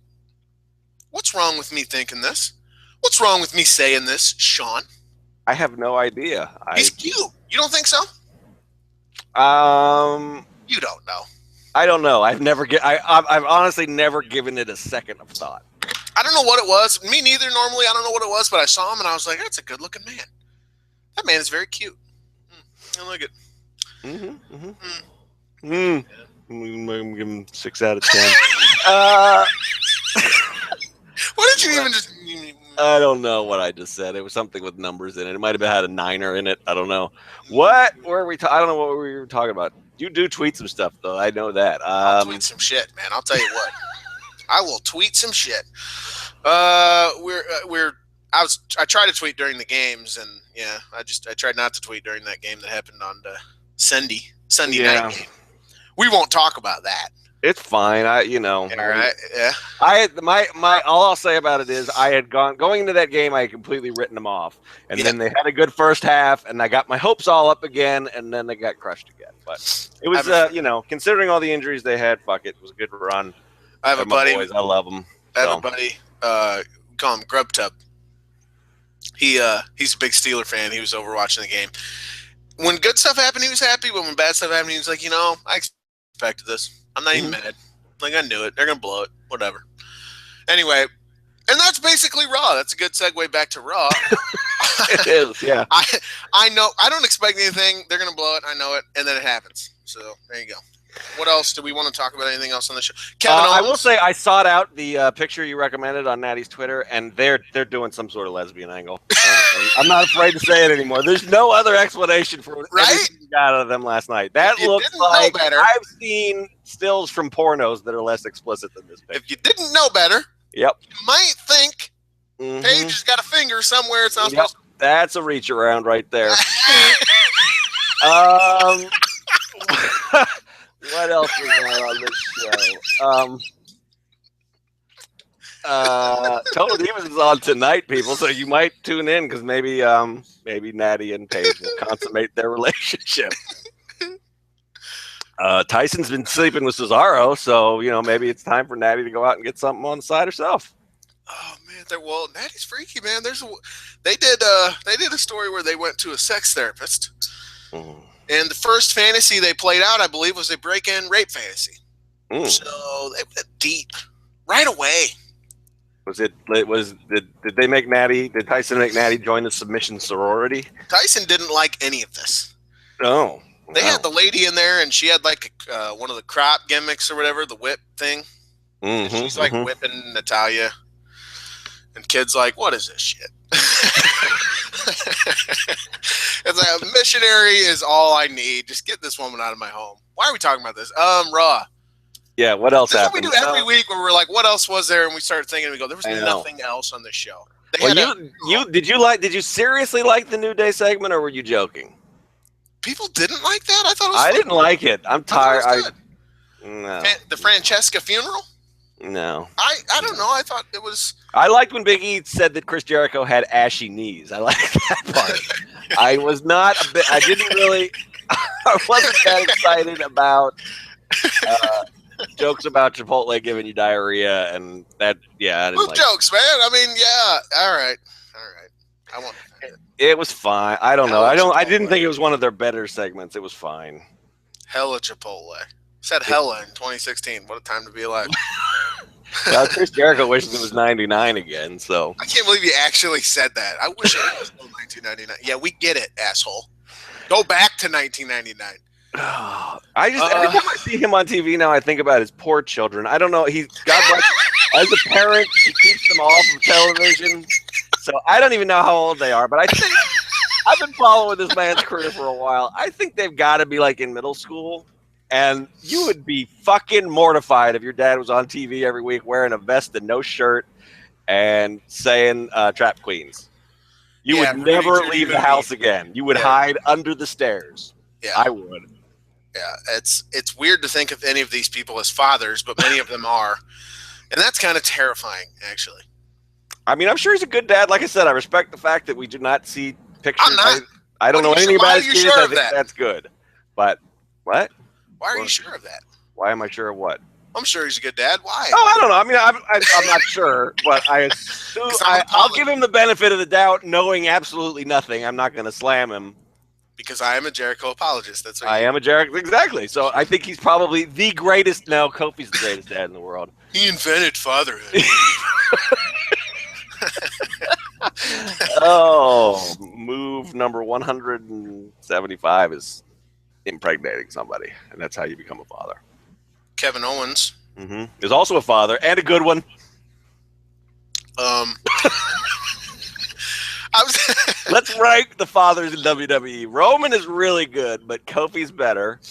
What's wrong with me thinking this? What's wrong with me saying this, Sean? I have no idea. He's cute. You don't think so? You don't know. I don't know. I've honestly never given it a second of thought. I don't know what it was. Me neither. Normally, I don't know what it was, but I saw him and I was like, "That's a good-looking man. That man is very cute." I like it. I'm giving him 6 out of 10. What did you even just? I don't know what I just said. It was something with numbers in it. It might have had a 9er in it. I don't know. What were we? I don't know what we were talking about. You do tweet some stuff though. I know that. I'll tweet some shit, man. I'll tell you what. I will tweet some shit. I tried to tweet during the games, and yeah, I tried not to tweet during that game that happened on the Sunday night game. We won't talk about that. It's fine. All right. Yeah. All I'll say about it is I had going into that game. I had completely written them off, and then they had a good first half, and I got my hopes all up again, and then they got crushed again. But it was, considering all the injuries they had, fuck it, was a good run. I have a buddy. Boys, I love them. I have a buddy. Call him Grubtub. He's a big Steeler fan. He was over watching the game. When good stuff happened, he was happy. But when bad stuff happened, he was like, I expected this. I'm not even mad. Like, I knew it. They're going to blow it. Whatever. Anyway, and that's basically Raw. That's a good segue back to Raw. It is, yeah. I know. I don't expect anything. They're going to blow it. I know it. And then it happens. So, there you go. What else do we want to talk about? Anything else on the show? Kevin Owens. I will say I sought out the picture you recommended on Natty's Twitter, and they're doing some sort of lesbian angle. I'm not afraid to say it anymore. There's no other explanation for everything you got out of them last night. That looks like I've seen stills from pornos that are less explicit than this picture. If you didn't know better, you might think Paige has got a finger somewhere it's not supposed to. That's a reach around right there. What else was there on this show? Total Divas is on tonight, people, so you might tune in because maybe Natty and Paige will consummate their relationship. Tyson's been sleeping with Cesaro, so maybe it's time for Natty to go out and get something on the side herself. Oh man, Natty's freaky, man. They did a story where they went to a sex therapist. And the first fantasy they played out, I believe, was a break-in rape fantasy. So they went deep right away. Did they make Natty? Did Tyson make Natty join the submission sorority? Tyson didn't like any of this. Oh, they had the lady in there, and she had like one of the crop gimmicks or whatever, the whip thing. She's like whipping Natalia, and kids like, what is this shit? It's like a missionary is all I need. Just get this woman out of my home. Why are we talking about this? Raw. Yeah, what else happened? This is what we do every week where we're like, what else was there? And we started thinking, and we go, there was nothing else on this show. Did you seriously like the New Day segment, or were you joking? People didn't like that? I thought it was I didn't like it. I'm tired. No. The Francesca funeral? No. I don't know. I thought it was. I liked when Big E said that Chris Jericho had ashy knees. I liked that part. I was not a bit. I didn't really. I wasn't that excited about jokes about Chipotle giving you diarrhea and that. Yeah, I didn't like jokes, man. I mean, yeah. All right. I won't. It was fine. I don't know. I didn't think it was one of their better segments. It was fine. Hella Chipotle. Said hella in 2016. What a time to be alive. Well, Chris Jericho wishes it was 99 again, so. I can't believe you actually said that. I wish it was still 1999. Yeah, we get it, asshole. Go back to 1999. Every time I see him on TV now, I think about his poor children. I don't know. God bless. As a parent, he keeps them off of television. So I don't even know how old they are, but I think I've been following this man's career for a while. I think they've got to be like in middle school. And you would be fucking mortified if your dad was on TV every week wearing a vest and no shirt and saying Trap Queens. You would never leave the house again. You would hide under the stairs. Yeah. I would. Yeah, it's weird to think of any of these people as fathers, but many of them are. And that's kind of terrifying, actually. I mean, I'm sure he's a good dad. Like I said, I respect the fact that we do not see pictures. I'm not. I don't know anything about his kids. I think that's good. But what? Why are you sure of that? Why am I sure of what? I'm sure he's a good dad. Why? Oh, I don't know. I mean, I'm not sure, but I assume I'll give him the benefit of the doubt, knowing absolutely nothing. I'm not going to slam him. Because I am a Jericho apologist. That's what I am a Jericho. Exactly. So I think he's probably the greatest. No, Kofi's the greatest dad in the world. He invented fatherhood. Oh, move number 175 is impregnating somebody, and that's how you become a father. Kevin Owens is also a father, and a good one. Let's rank the fathers in WWE. Roman is really good, but Kofi's better.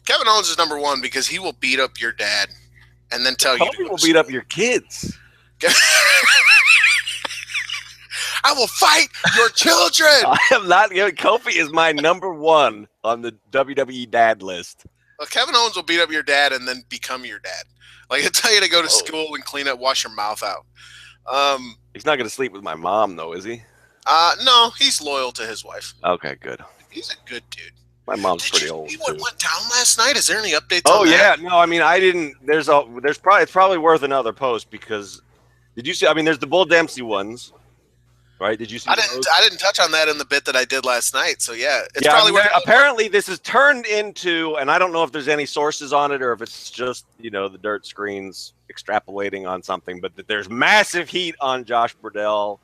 Kevin Owens is number one because he will beat up your dad and then tell you. Kofi will beat up your kids. I will fight your children. I am not. Kofi is my number one on the WWE dad list. Well, Kevin Owens will beat up your dad and then become your dad. Like, he'll tell you to go to school and clean up, wash your mouth out. He's not going to sleep with my mom, though, is he? No, he's loyal to his wife. Okay, good. He's a good dude. My mom's pretty old. See what went down last night? Is there any updates? Oh, on yeah. that? No, I mean, I didn't. It's probably worth another post because did you see? I mean, there's the Bull Dempsey ones. Right? Did you see? I didn't touch on that in the bit that I did last night. So yeah, it's probably apparently this is turned into, and I don't know if there's any sources on it or if it's just the dirt screens extrapolating on something, but that there's massive heat on Josh Burdell.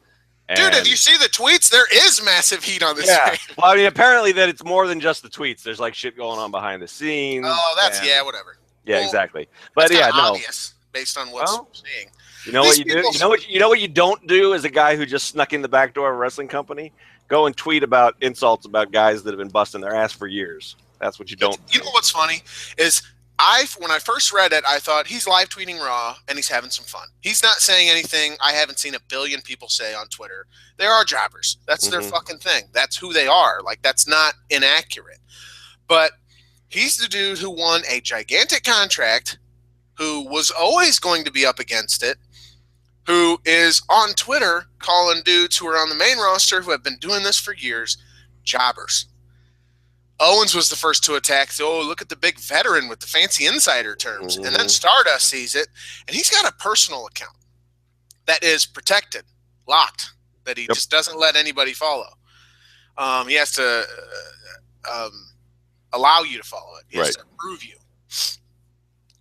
Dude, if you see the tweets, there is massive heat on this. Yeah, well, I mean, apparently that it's more than just the tweets. There's like shit going on behind the scenes. Oh, that's whatever. Yeah, well, exactly. But yeah, obvious based on what's seeing. You know what you do? You know what you don't do as a guy who just snuck in the back door of a wrestling company? Go and tweet about insults about guys that have been busting their ass for years. That's what you don't do. You know what's funny is when I first read it, I thought he's live tweeting Raw and he's having some fun. He's not saying anything I haven't seen a billion people say on Twitter. They are jobbers. That's their fucking thing. That's who they are. Like, that's not inaccurate. But he's the dude who won a gigantic contract, who was always going to be up against it, who is on Twitter calling dudes who are on the main roster who have been doing this for years jobbers. Owens was the first to attack. So, look at the big veteran with the fancy insider terms. And then Stardust sees it, and he's got a personal account that is protected, locked, that he just doesn't let anybody follow. He has to allow you to follow it. He has to approve you.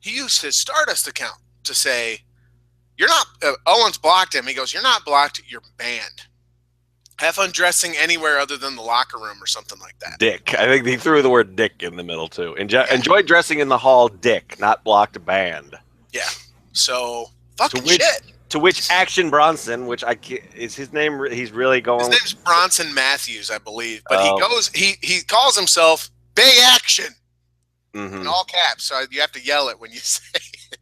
He used his Stardust account to say, "You're not." Owens blocked him. He goes, "You're not blocked. You're banned. Have fun dressing anywhere other than the locker room or something like that." Dick. I think he threw the word dick in the middle too. Enjoy dressing in the hall, dick, not blocked, banned. Yeah. So fucking shit. To which Action Bronson, which is his name. He's really going. His name's Bronson Matthews, I believe. But he calls himself Bay Action in all caps. So you have to yell it when you say it.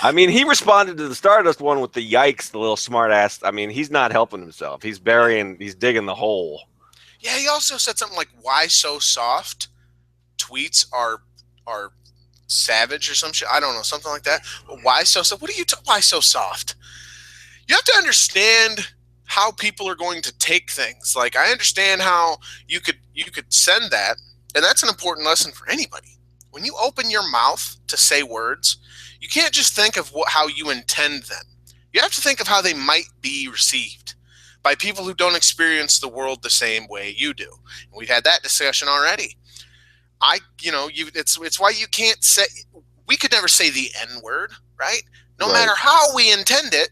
I mean, he responded to the Stardust one with the yikes, the little smart ass. I mean, he's not helping himself. He's digging the hole. Yeah, he also said something like, "Why so soft? Tweets are savage," or some shit. I don't know, something like that. But why so soft? What are you why so soft? You have to understand how people are going to take things. Like, I understand how you could send that, and that's an important lesson for anybody. When you open your mouth to say words, you can't just think of how you intend them. You have to think of how they might be received by people who don't experience the world the same way you do. We've had that discussion already. It's why you can't say. we could never say the N-word, right? No Right. matter how we intend it,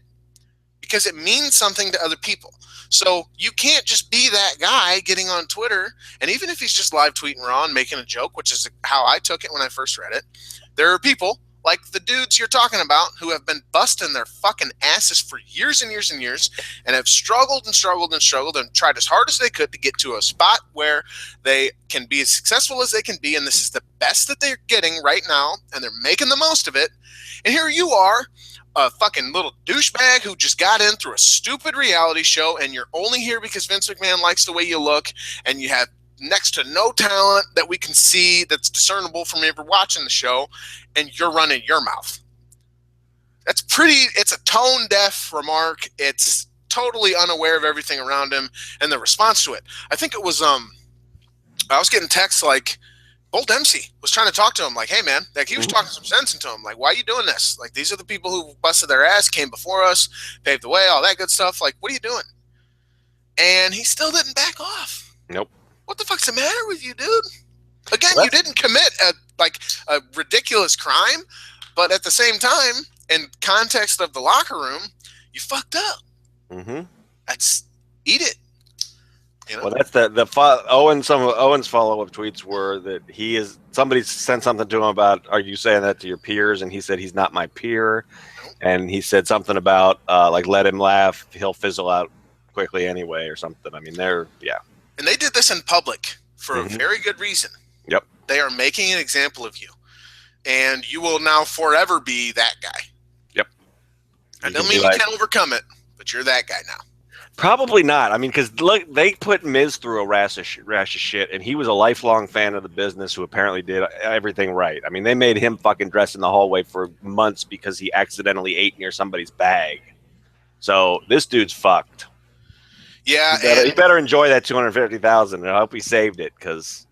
because it means something to other people. So you can't just be that guy getting on Twitter, and even if he's just live tweeting Raw and making a joke, which is how I took it when I first read it, there are people like the dudes you're talking about who have been busting their fucking asses for years and years and years and have struggled and struggled and struggled and tried as hard as they could to get to a spot where they can be as successful as they can be, and this is the best that they're getting right now, and they're making the most of it. And here you are, a fucking little douchebag who just got in through a stupid reality show, and you're only here because Vince McMahon likes the way you look, and you have next to no talent that we can see that's discernible from ever watching the show, and you're running your mouth. It's a tone deaf remark. It's totally unaware of everything around him and the response to it. I think it was, I was getting texts like, Bull Dempsey was trying to talk to him, like, hey, man, like, he was talking some sense into him. Like, why are you doing this? Like, these are the people who busted their ass, came before us, paved the way, all that good stuff. Like, what are you doing? And he still didn't back off. Nope. What the fuck's the matter with you, dude? Again, you didn't commit a ridiculous crime, but at the same time, in context of the locker room, you fucked up. Mm-hmm. Eat it. You know? Well, that's some of Owen's follow-up tweets were that somebody sent something to him about, are you saying that to your peers? And he said he's not my peer. And he said something about like, let him laugh, he'll fizzle out quickly anyway, or something. I mean, and they did this in public for a very good reason. Yep. They are making an example of you, and you will now forever be that guy. Yep. I don't mean you can't overcome it, but you're that guy now. Probably not. I mean, because look, they put Miz through a rash of shit, and he was a lifelong fan of the business who apparently did everything right. I mean, they made him fucking dress in the hallway for months because he accidentally ate near somebody's bag. So this dude's fucked. Yeah, he better enjoy that $250,000, and I hope he saved it, because.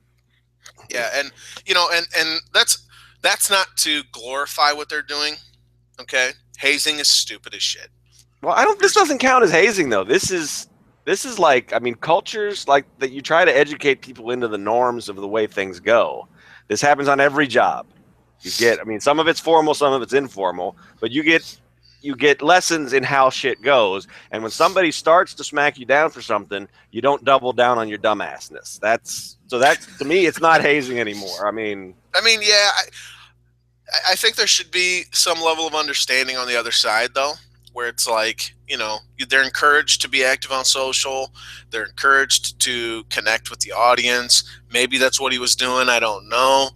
Yeah, and and that's not to glorify what they're doing. Okay, hazing is stupid as shit. Well, this doesn't count as hazing, though. This is like, I mean, cultures like that, you try to educate people into the norms of the way things go. This happens on every job. I mean, some of it's formal, some of it's informal, but you get lessons in how shit goes. And when somebody starts to smack you down for something, you don't double down on your dumbassness. That's to me, it's not hazing anymore. I mean, yeah, I think there should be some level of understanding on the other side, though, where it's like, they're encouraged to be active on social. They're encouraged to connect with the audience. Maybe that's what he was doing. I don't know.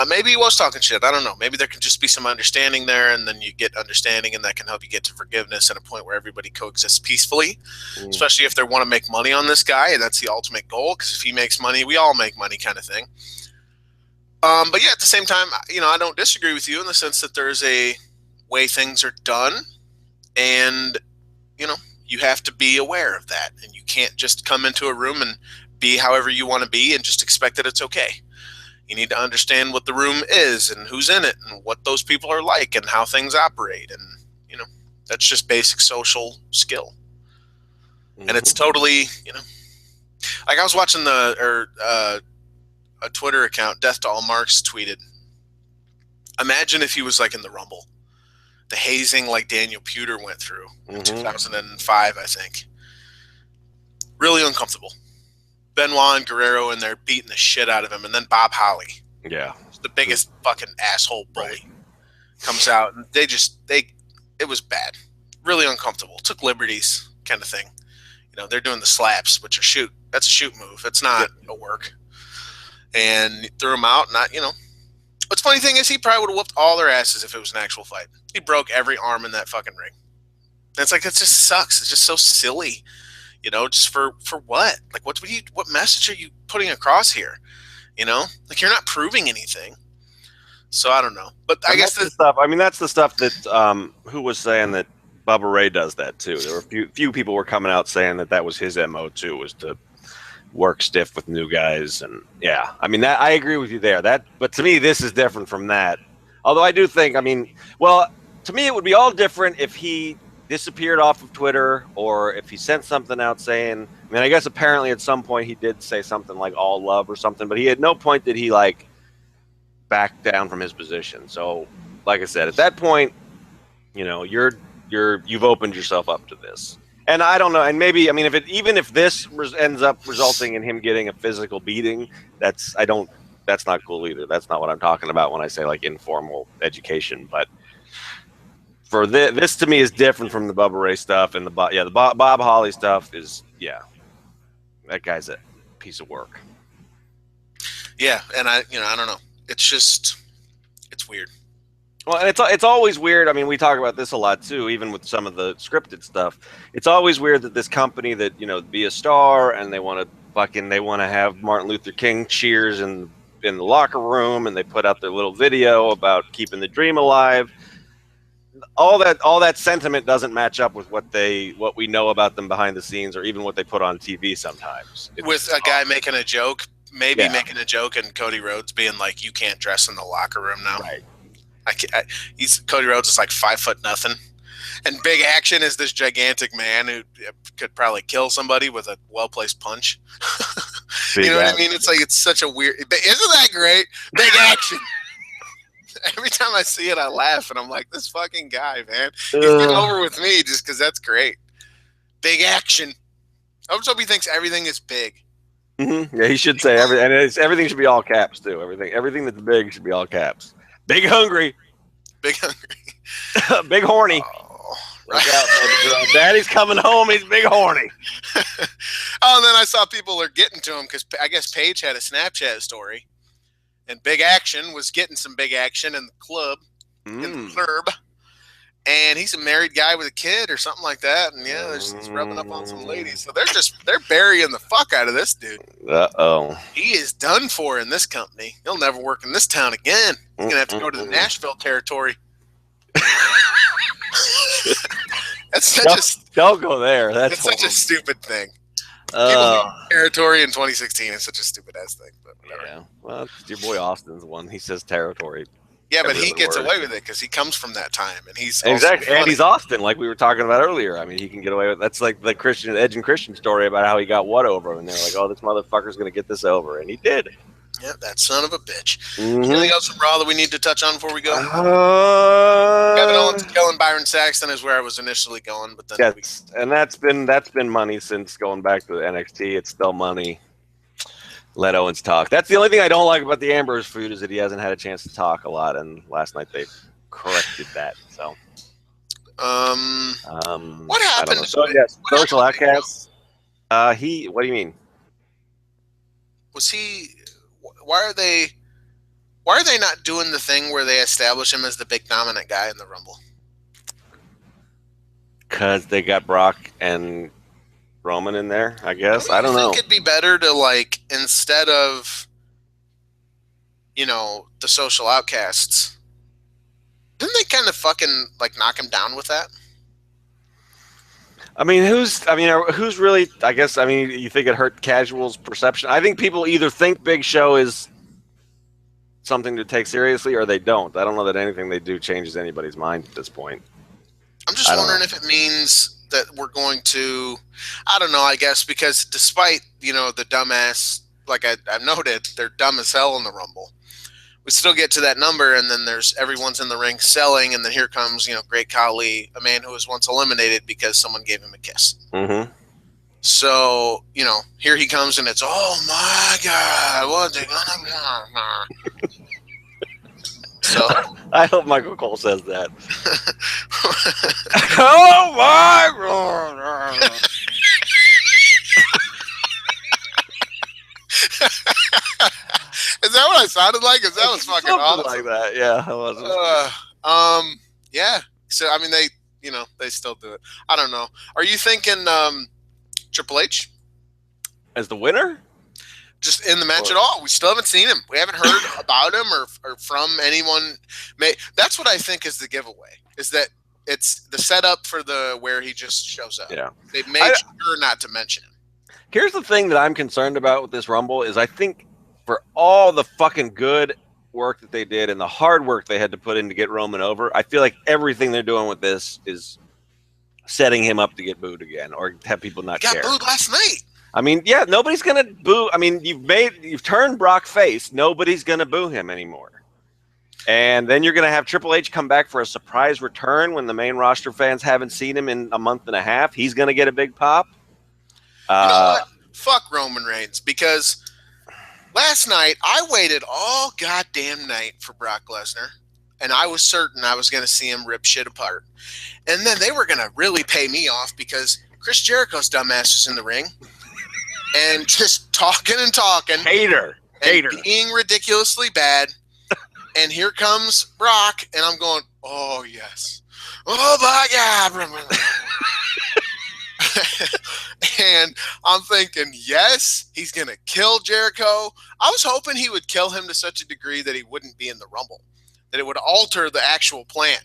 Maybe he was talking shit. I don't know. Maybe there can just be some understanding there, and then you get understanding, and that can help you get to forgiveness at a point where everybody coexists peacefully, especially if they want to make money on this guy, and that's the ultimate goal, because if he makes money, we all make money kind of thing. But yeah, at the same time, I don't disagree with you in the sense that there's a way things are done, and, you have to be aware of that, and you can't just come into a room and be however you want to be and just expect that it's okay. You need to understand what the room is and who's in it and what those people are like and how things operate. And, that's just basic social skill. And it's totally, like I was watching a Twitter account, Death to All Marks tweeted, imagine if he was like in the Rumble, the hazing like Daniel Puder went through in 2005, I think. Really uncomfortable. Benoit and Guerrero in there beating the shit out of him, and then Bob Holly, the biggest fucking asshole bully, comes out, and it was bad, really uncomfortable, took liberties kind of thing. They're doing the slaps, which are that's a shoot move, it's not a work, and threw him out. Not what's funny thing is he probably would have whooped all their asses if it was an actual fight. He broke every arm in that fucking ring. And it's like, it just sucks. It's just so silly. Just for what? Like, what message are you putting across here? Like, you're not proving anything. So I don't know. But I guess that's the stuff. I mean, that's the stuff that who was saying that Bubba Ray does that too. There were few people were coming out saying that was his MO too, was to work stiff with new guys. And yeah, I mean, that I agree with you there. But to me, this is different from that. Although I do think, I mean, well, to me, it would be all different if he disappeared off of Twitter, or if he sent something out saying, I mean, I guess apparently at some point he did say something like all love or something, but he at no point did he like back down from his position. So, like I said, at that point, you know, you've opened yourself up to this. And I don't know, and maybe, I mean, if this ends up resulting in him getting a physical beating, that's not cool either. That's not what I'm talking about when I say like informal education. But for this to me is different from the Bubba Ray stuff, and the Bob Holly stuff is, that guy's a piece of work. Yeah, and I don't know. It's weird. Well, and it's always weird. I mean, we talk about this a lot too, even with some of the scripted stuff. It's always weird that this company that, you know, be a star and they want to have Martin Luther King cheers in the locker room, and they put out their little video about keeping the dream alive. All that sentiment doesn't match up with what we know about them behind the scenes, or even what they put on TV sometimes. With a guy making a joke, making a joke, and Cody Rhodes being like, "You can't dress in the locker room now." Right. Cody Rhodes is like 5'0", and Big Action is this gigantic man who could probably kill somebody with a well-placed punch. You know what I mean? It's like, it's such a weird. Isn't that great? Big Action. Every time I see it, I laugh, and I'm like, this fucking guy, man. He's getting over with me just because that's great. Big Action. I just hope he thinks everything is big. Mm-hmm. Yeah, he should say everything, and everything should be all caps too. Everything that's big should be all caps. Big hungry. Big hungry. Big horny. Oh, right. Look out, baby girl. Daddy's coming home. He's big horny. Oh, and then I saw people are getting to him because I guess Paige had a Snapchat story, and Big Action was getting some big action in the club. And he's a married guy with a kid or something like that. And he's rubbing up on some ladies. So they're burying the fuck out of this dude. He is done for in this company. He'll never work in this town again. He's gonna have to go to the Nashville territory. Don't go there. That's such a stupid thing. Territory in 2016 is such a stupid ass thing. But whatever. Yeah. Well, your boy Austin's the one. He says territory. Yeah, but he gets away with it because he comes from that time, and he's exactly, and he's Austin, like we were talking about earlier. I mean, he can get away with. That's like the Edge and Christian story about how he got what over, and they're like, "Oh, this motherfucker's gonna get this over," and he did. Yeah, that son of a bitch. Anything else from Raw that we need to touch on before we go? Kevin Owens killing Byron Saxton is where I was initially going, but then and that's been money since going back to the NXT. It's still money. Let Owens talk. That's the only thing I don't like about the Ambrose feud, is that he hasn't had a chance to talk a lot, and last night they corrected that. So, what happened? So yes, Social Outcast. What do you mean? Was he? Why are they not doing the thing where they establish him as the big dominant guy in the Rumble? Because they got Brock and Roman in there, I guess. I don't know. I think it'd be better to, like, instead of, the Social Outcasts, didn't they kind of fucking like knock him down with that? I mean, who's really? I guess. I mean, you think it hurt casuals' perception? I think people either think Big Show is something to take seriously, or they don't. I don't know that anything they do changes anybody's mind at this point. I'm just wondering if it means that we're going to, I don't know, I guess, because despite, the dumbass, like I've noted, they're dumb as hell in the Rumble. We still get to that number, and then there's everyone's in the ring selling, and then here comes, Great Khali, a man who was once eliminated because someone gave him a kiss. Mm-hmm. So, here he comes, and it's, oh my God, what's it gonna be? So I hope Michael Cole says that. Oh my God! Is that what I sounded like? Because that was fucking awesome. Like that, yeah. Yeah. So I mean, they still do it. I don't know. Are you thinking Triple H as the winner? Just in the match at all? We still haven't seen him. We haven't heard about him or from anyone. That's what I think is the giveaway. Is that it's the setup for where he just shows up. Yeah, they made sure not to mention him. Here's the thing that I'm concerned about with this Rumble is I think for all the fucking good work that they did and the hard work they had to put in to get Roman over, I feel like everything they're doing with this is setting him up to get booed again or have people not care. Got booed last night. I mean, yeah, nobody's gonna boo. I mean, you've turned Brock face. Nobody's gonna boo him anymore. And then you're going to have Triple H come back for a surprise return when the main roster fans haven't seen him in a month and a half. He's going to get a big pop. You know what? Fuck Roman Reigns, because last night I waited all goddamn night for Brock Lesnar, and I was certain I was going to see him rip shit apart. And then they were going to really pay me off because Chris Jericho's dumbass was in the ring and just talking and talking. Hater. Being ridiculously bad. And here comes Brock, and I'm going, oh, yes. Oh, my God. And I'm thinking, yes, he's going to kill Jericho. I was hoping he would kill him to such a degree that he wouldn't be in the Rumble, that it would alter the actual plan.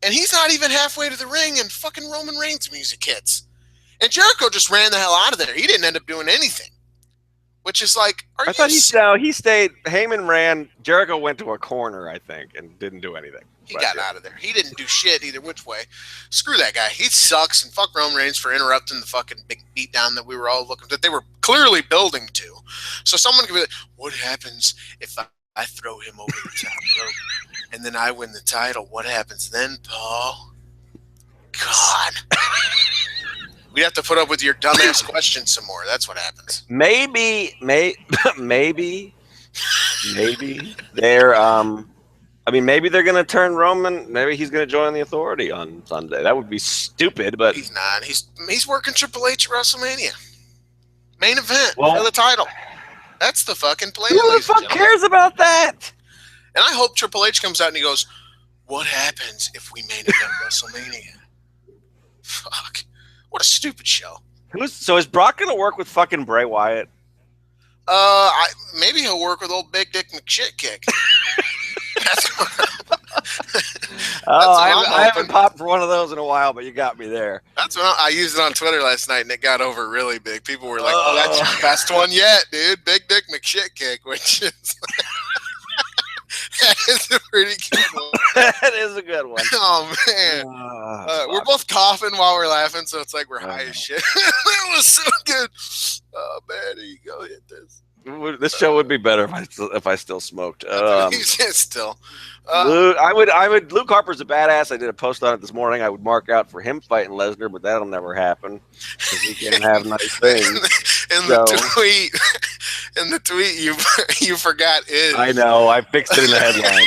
And he's not even halfway to the ring, and fucking Roman Reigns music hits. And Jericho just ran the hell out of there. He didn't end up doing anything. Which is like, I thought he stayed. Heyman ran. Jericho went to a corner, I think, and didn't do anything. He got out of there. He didn't do shit either which way. Screw that guy. He sucks, and fuck Roman Reigns for interrupting the fucking big beatdown that we were all looking, that they were clearly building to. So someone could be like, what happens if I throw him over the top rope and then I win the title? What happens then, Paul? God. We'd have to put up with your dumbass questions some more. That's what happens. Maybe they're maybe they're gonna turn Roman. Maybe he's gonna join the Authority on Sunday. That would be stupid, but he's not. He's working Triple H at WrestleMania. Main event for the title. That's the fucking plan. Who the fuck cares about that? And I hope Triple H comes out and he goes, what happens if we main event WrestleMania? Fuck. What a stupid show. So is Brock going to work with fucking Bray Wyatt? Maybe he'll work with old Big Dick McShitkick. I haven't popped for one of those in a while, but you got me there. That's what I used it on Twitter last night, and it got over really big. People were like, "Oh, that's your best one yet, dude! Big Dick McShitkick," which is that is a pretty good one. That is a good one. Oh man, we're both coughing while we're laughing, so it's like we're high as shit. That was so good. Oh man, here you go, hit this. This show would be better if I still smoked. Still. Luke Harper's a badass. I did a post on it this morning. I would mark out for him fighting Lesnar, but that'll never happen because he can't have nice things. In the tweet you forgot is. I know. I fixed it in the headline.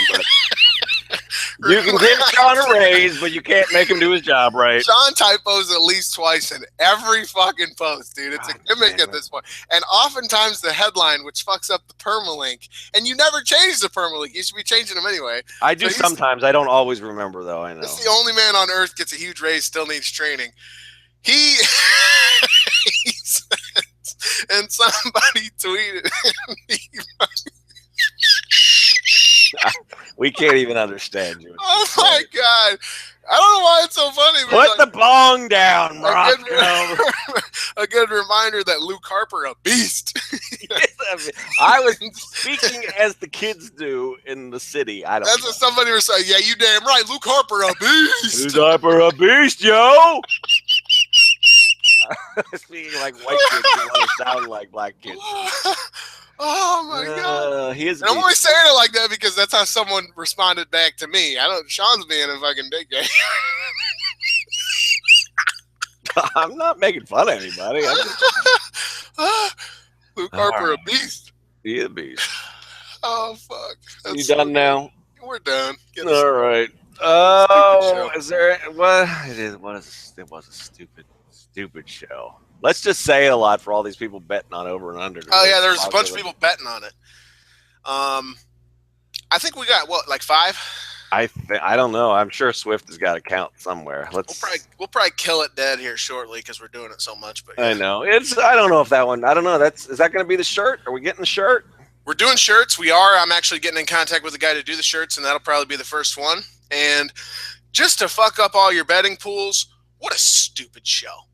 But you can give Sean a raise, but you can't make him do his job right. Sean typos at least twice in every fucking post, dude. It's a gimmick at this point. And oftentimes the headline, which fucks up the permalink, and you never change the permalink. You should be changing them anyway. I do sometimes. I don't always remember, though. I know. It's the only man on earth gets a huge raise, still needs training. He says, and somebody tweeted we can't even understand you. Oh my God. I don't know why it's so funny. Put the bong down, Roscoe. A good reminder that Luke Harper, a beast. I was speaking as the kids do in the city. That's what somebody was saying. Yeah, you damn right. Luke Harper, a beast. Luke Harper, a beast, yo. Speaking like white kids who want to sound like black kids. Oh my God! And I'm only saying it like that because that's how someone responded back to me. Sean's being a fucking big guy. I'm not making fun of anybody. Luke Harper, a beast. He a beast. Oh fuck! You done now? We're done. All right. Oh, is there what? It was a stupid show. Let's just say a lot for all these people betting on over and under. Oh yeah, there's a bunch of people betting on it. I think we got like 5. I don't know. I'm sure Swift has got a count somewhere. We'll probably kill it dead here shortly because we're doing it so much. But yeah. I know I don't know if that one. I don't know. Is that going to be the shirt? Are we getting the shirt? We're doing shirts. We are. I'm actually getting in contact with the guy to do the shirts, and that'll probably be the first one. And just to fuck up all your betting pools, what a stupid show.